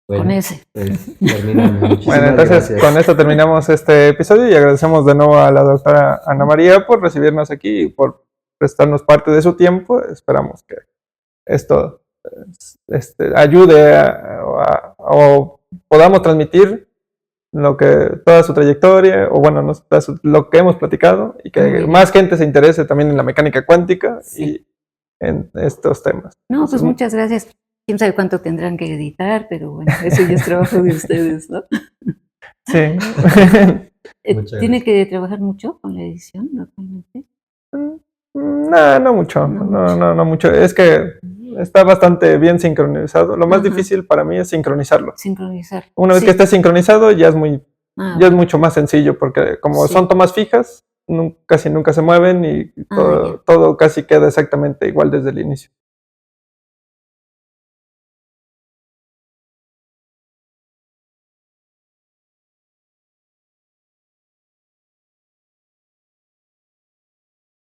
con Bueno, ese. pues terminamos. Bueno, Muchísimas entonces gracias. con esto terminamos este episodio y agradecemos de nuevo a la doctora Ana María por recibirnos aquí y por prestarnos parte de su tiempo. Esperamos que esto ayude o podamos transmitir toda su trayectoria, o bueno, lo que hemos platicado y que Muy bien. más gente se interese también en la mecánica cuántica Sí. y en estos temas. No, pues muchas gracias. Quién sabe cuánto tendrán que editar, pero bueno, eso ya es trabajo de ustedes, ¿no? Sí. Muchas ¿Tiene gracias. que trabajar mucho con la edición normalmente? No mucho, no mucho. Es que está bastante bien sincronizado. Lo más Ajá. difícil para mí es sincronizarlo. Sincronizar. Una vez Sí. que esté sincronizado ya es Ah, ya es bueno. mucho más sencillo porque como Sí. son tomas fijas, casi nunca se mueven y Ah, ya. todo casi queda exactamente igual desde el inicio.